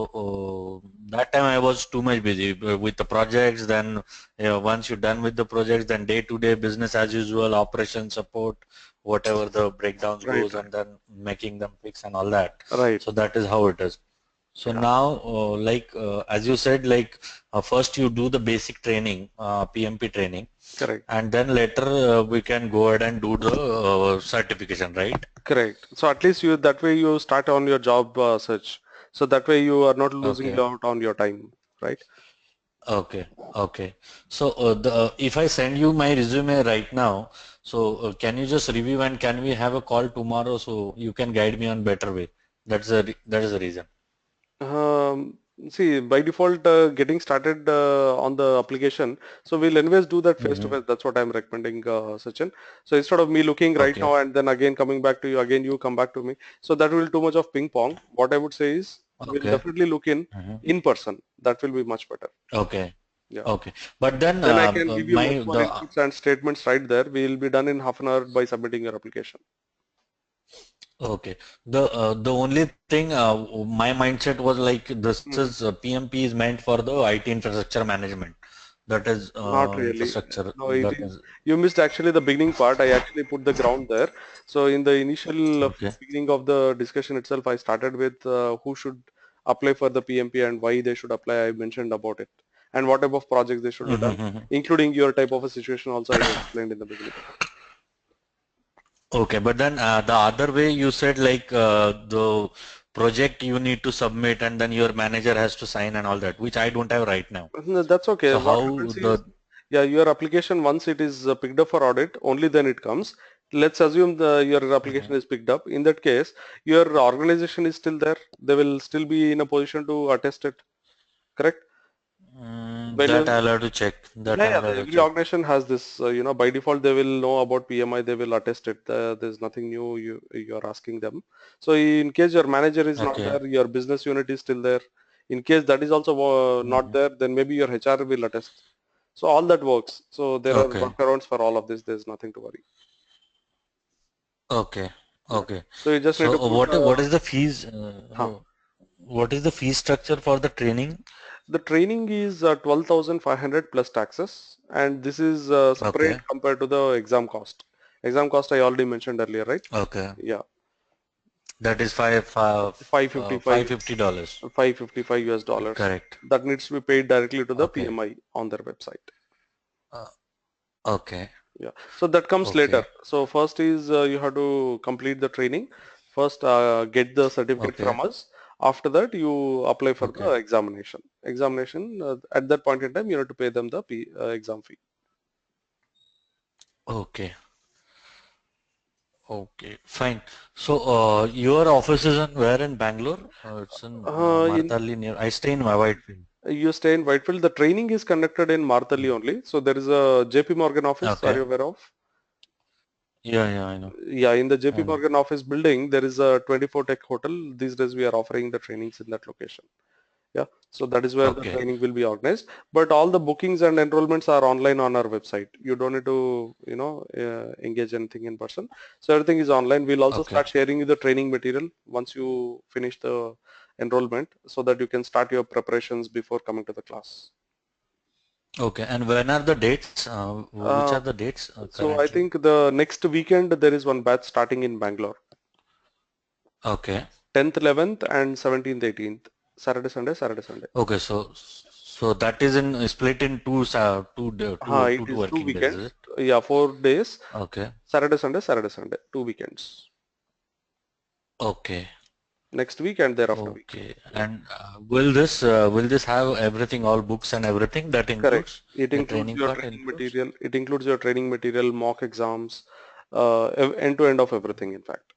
that time I was too much busy with the projects. Then once you're done with the projects, then day-to-day business as usual, operation support, whatever the breakdowns Right. goes, and then making them fix and all that. Right. So that is how it is. So Yeah. now, as you said, first you do the basic training, PMP training, Correct. and then later we can go ahead and do the certification, right? Correct. So at least you that way you start on your job search. So that way you are not losing Okay, out on your time, right? okay, okay. So if I send you my resume right now, so can you just review and can we have a call tomorrow so you can guide me on better way? That is the reason. See, by default, getting started on the application, so we'll anyways do that face to Hmm. face. That's what I'm recommending, Sachin. So instead of me looking right Okay, now and then again coming back to you, again you come back to me. So that will too much of ping pong. What I would say is we'll okay, definitely look hmm, in person. That will be much better. okay, Yeah. okay. But then Then I can give you much my more the inputs and statements right there. We'll be done in half an hour by submitting your application. Okay. The only thing my mindset was like this is Mhm. PMP is meant for the IT infrastructure management. That is Not really. infrastructure. No, it That is. is You missed actually the beginning part. I actually put the ground there. So in the initial okay. beginning of the discussion itself, I started with who should apply for the PMP and why they should apply. I mentioned about it and what type of projects they should have done, Mm-hmm. including your type of a situation also I explained in the beginning. Okay, but then the other way you said like the project you need to submit and then your manager has to sign and all that, which I don't have right now. No, that's okay. So What how happens the is, yeah, your application once it is picked up for audit, only then it comes. Let's assume your application Mhm. is picked up. In that case, your organization is still there. They will still be in a position to attest it. Correct? When That you, I'll have to check. That yeah, yeah, I'll have to every check. organization has this. By default, they will know about PMI. They will attest it. There's nothing new you're asking them. So in case your manager is not Okay. there, your business unit is still there. In case that is also not Mhm. there, then maybe your HR will attest. So all that works. So there are Okay. workarounds for all of this. There's nothing to worry. Okay. Yeah. Okay. So you just need So to put. what is the fees? Huh. What is the fee structure for the training? The training is 12,500 plus taxes, and this is separate Okay. compared to the exam cost. Exam cost I already mentioned earlier, right? Okay. Yeah, That is 555, $550. 555 US dollars. Correct. That needs to be paid directly to the Okay. PMI on their website. Uh, okay. Yeah, so that comes later. Okay. So first is you have to complete the training. First, get the certificate Okay. from us. After that, you apply for the Okay. examination. At that point in time, you have to pay them the exam fee. Okay. Okay. Fine. So, your office is in where in Bangalore? It's in In Martali near. I stay in Whitefield. You stay in Whitefield. The training is conducted in Martali only. So there is a JP Morgan office. Are Okay. you aware of? Yeah, yeah, I know. Yeah, in the JP I know. Morgan office building, there is a 24 Tech hotel. These days we are offering the trainings in that location. Yeah, so that is where the Okay. training will be organized. But all the bookings and enrollments are online on our website. You don't need to, engage anything in person. So everything is online. We'll also Okay. start sharing you the training material once you finish the enrollment so that you can start your preparations before coming to the class. Okay. And when are the dates? Which are Uh, the dates so I currently? think the next weekend there is one batch starting in Bangalore. Okay. 10th, 11th and 17th, 18th. Saturday, Sunday, Saturday, Sunday. Okay. So that is in split in It two is two working days, weekends. is it? Yeah, 4 days. Okay. Saturday, Sunday, Saturday, Sunday. 2 weekends. Okay. Next week and thereafter week. Okay. Yeah. And will this have everything, all books and everything that Correct. includes It the includes training your part training includes? material. It includes your training material, mock exams, end to end of everything, in fact.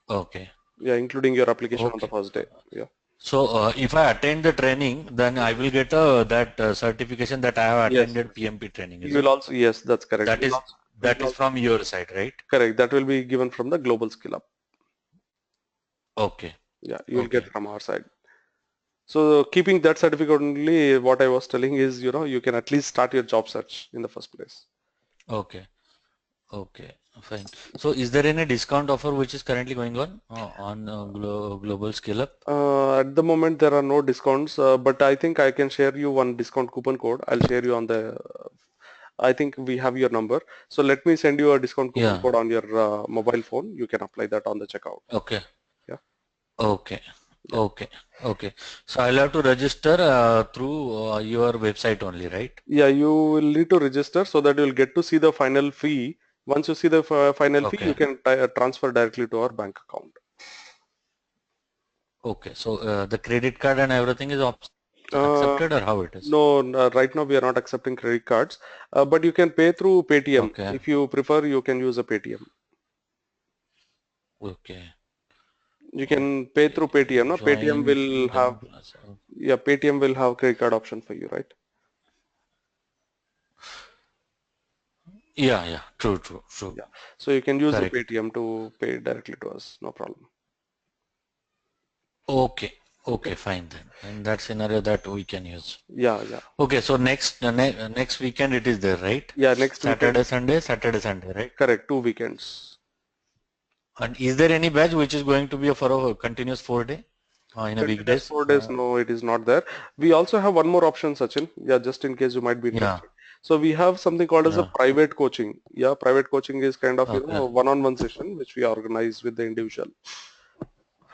Okay. Yeah, including your application on the Okay. first day. Yeah. So if I attend the training, then I will get that certification that I have Yes, attended yes. PMP training, is You will it? also, yes, that's correct. That is that We'll is also, from your side, right? correct. That will be given from the global skill up. Okay. Yeah, you will get Okay. from our side. So keeping that certificate only, what I was telling is, you can at least start your job search in the first place. Okay. Okay. Fine. So is there any discount offer which is currently going on Global Scale Up? At the moment, there are no discounts, but I think I can share you one discount coupon code. I'll share you on the, I think we have your number. So let me send you a discount coupon Yeah. code on your mobile phone. You can apply that on the checkout. Okay. Yeah. Okay. Yeah. Okay. Okay. So I'll have to register through your website only, right? Yeah, you will need to register so that you'll get to see the final fee. Once you see the final fee, you Okay. can transfer directly to our bank account. Okay. So the credit card and everything is Uh, accepted or how it is? no, right now we are not accepting credit cards, but you can pay through Paytm. Okay. If you prefer, you can use a Paytm. Okay. You can pay Okay. through Paytm. No, Join free demo class. Paytm will have credit card option for you, right? Yeah. Yeah. True. True. True. Yeah. So you can use the Correct. Paytm to pay directly to us. No problem. Okay. Okay. Okay. Fine then. In that scenario, that we can use. Yeah, yeah. Okay. So next weekend it is there, right? Yeah, next weekend, Saturday, Sunday, right? correct. 2 weekends. And is there any batch which is going to be for a continuous 4 day in a Continuous weekdays? 4 days, no, it is not there. We also have one more option, Sachin. Yeah, just in case you might be Yeah. interested. So we have something called as a Yeah. private coaching. Yeah, private coaching is kind of, Okay. one-on-one session which we organize with the individual.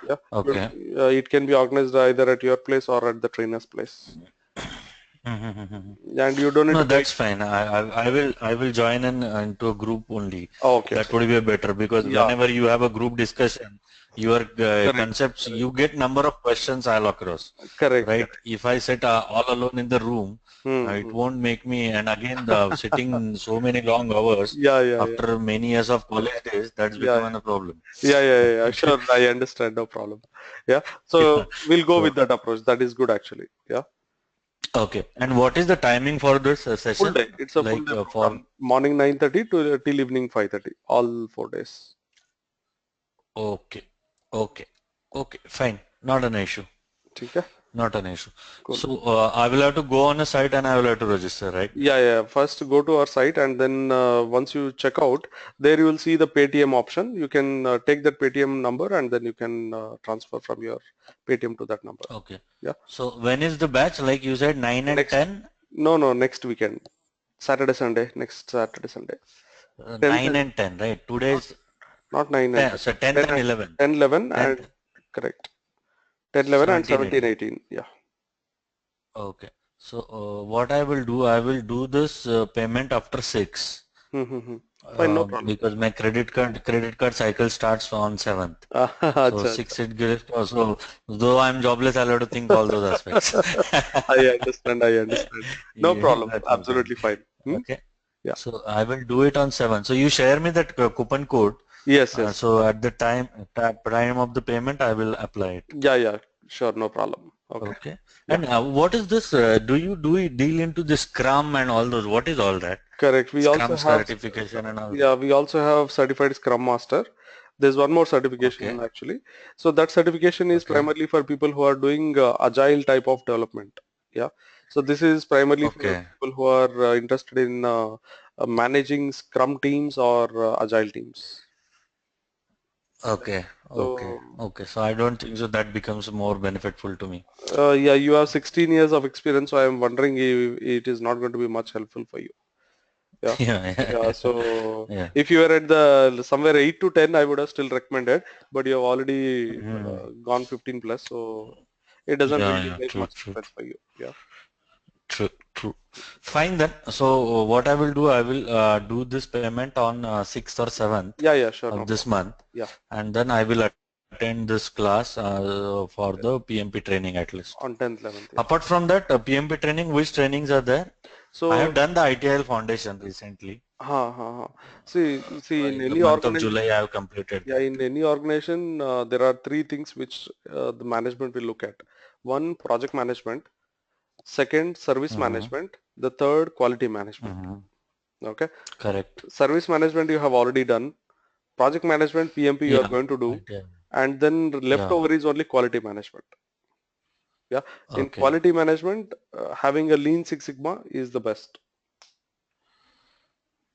Yeah, Okay. it can be organized either at your place or at the trainer's place. And you don't need No, to pay. that's fine. I will join into a group only. Oh, okay, That okay. would be better because Yeah, whenever you have a group discussion, your correct, concepts, correct, you get number of questions all across, correct, right? correct. If I sit all alone in the room, it Hmm. won't make me. And again, sitting so many long hours Yeah, yeah, yeah, after many years of college days, that's yeah, become a problem. yeah, yeah, yeah, yeah. Okay. Sure, I understand. No problem. Yeah. Yeah. So we'll go with So that approach. That is good actually. Yeah. okay. And what is the timing for this Full session? day. It's a full Like day for program. Morning 9:30 to till evening 5:30. All 4 days. okay, okay, okay, fine. Not an issue. Okay. Not an issue. Cool. So I will have to go on a site and I will have to register, right? Yeah, yeah. First go to our site and then once you check out, there you will see the Paytm option. You can take that Paytm number and then you can transfer from your Paytm to that number. Okay. Yeah. So when is the batch? Like you said, 9 and Next, 10? no, no, next weekend. Saturday, Sunday. Next Saturday, Sunday. 10th, 9 and 10, right? not, Today's not 9 and 10, 10. so 10th 10 and and 11. 10, 11 10th, and correct. 10, 11 and 17, 17, 18. 18. Yeah. Okay. So what I will do this payment after 6. Fine, no problem. Because my credit card cycle starts on 7th. So Acha, acha. 6 it gives, so though I'm jobless, I'll have to think all those aspects. I understand. I understand. No You problem. got my point. Absolutely fine. Hmm? Okay. Yeah. So I will do it on 7. So you share me that coupon code. Yes, yes. So at the time of the payment, I will apply it. Yeah, yeah. Sure, no problem. Okay. Okay. Yeah. And what is this? Do you deal into the Scrum and all those? What is all that? Correct. We also Scrum have, certification and all. yeah, we also have certified Scrum Master. There's one more Okay. certification actually. So that certification is Okay. primarily for people who are doing agile type of development. Yeah. So this is primarily for Okay. people who are interested in managing Scrum teams or agile teams. Yeah. Okay. Okay. So Okay. So I don't think so that becomes more benefitful to me. yeah, you have 16 years of experience, so I'm wondering if it is not going to be much helpful for you. Yeah. Yeah. Yeah. Yeah. So Yeah. if you were at the somewhere 8 to 10, I would have still recommended, but you have already Mhm. gone 15 plus, so it doesn't Yeah. really Yeah. make True. much True. difference for you. Yeah. True. True. Fine then. So what I will do, I will do this payment on 6th or 7th Yeah. Yeah. Sure. No of this problem. month, Yeah. and then I will attend this class for the PMP training at least. On 10th, 11th. Yeah. Apart from that, PMP training, which trainings are there? I have So, done the ITIL foundation recently. ha. See, in In the any month of organization, July, I have completed yeah, that. in any organization, there are three things which the management will look at. One, project management. Second, service Mm-hmm. management. The third, quality management. Mm-hmm. Okay. Correct. Service management you have already done. Project management, PMP you are Yeah, going to do. ITIL. And then Yeah. leftover is only quality management. Yeah. In Okay. quality management, having a Lean Six Sigma is the best.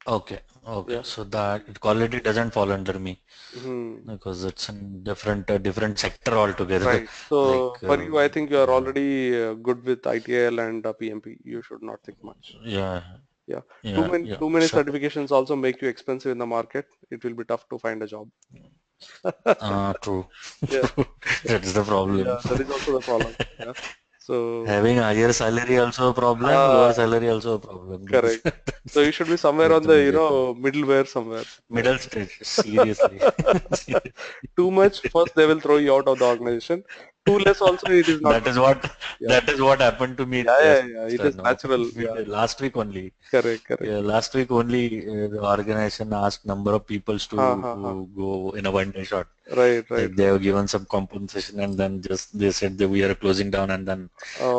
Okay. Okay. Yeah. So that quality doesn't fall under me Hmm. because it's a different sector altogether. Right. Like So for you, I think you are yeah, already good with ITL and PMP. You should not think much. yeah, Yeah. Too yeah, many yeah. too many Sure. certifications also make you expensive in the market. It will be tough to find a job. True. Yeah. That's the problem. Yeah. That is also the problem. Yeah. So, Having higher salary also a problem, lower uh, salary also a problem. correct. So you should be somewhere That's on the the, major problem. middleware somewhere. Yeah. Middle stage, seriously. Too much, first they will throw you out of the organization. Too less also, it is not That good is for you. what Yeah. that is what happened to me Yeah, yeah, just yeah. It is now. natural. Yeah. Last week only. Correct, Yeah, correct. last week only the organization asked number of people Ha, to ha, ha. go in a one-day shot. Right, right, Like they right. have given some compensation and then just they said that we are closing down and then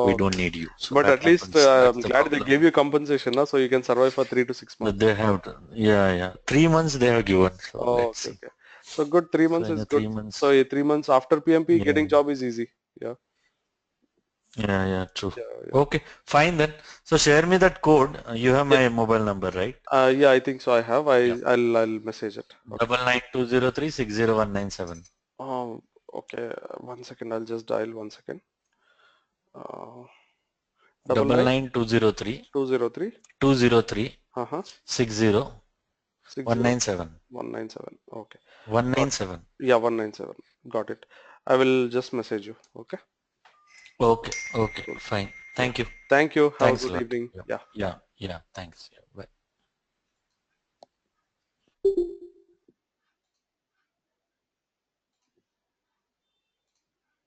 we Oh, don't need you. So but that at least happens. That's I'm the glad they problem. gave you compensation, so you can survive for 3 to 6 months. But they have, yeah, yeah. 3 months they have given. So Oh, let's okay, see. okay. So good, three So months in is the good. three So months, 3 months after PMP, yeah, getting job is easy. Yeah, yeah, yeah, true. yeah, yeah. Okay, fine then. So share me that code. You have Yes. my mobile number, right? Yeah, I think so. I have. Yeah. I'll message it. Okay. 9920360197. Oh, okay. 1 second. I'll just dial 1 second. Uh, double Double nine nine two zero three 203. 203 Uh-huh. 60 Six zero 197 one nine seven. Okay. Got it. 197. Yeah, 197. Got it. I will just message you. Okay. Okay, okay, Cool. fine. Yeah. Thank you. Thank you. Have a Thanks a good lot. evening. Yeah, Yeah. yeah, yeah. Thanks. Yeah, bye.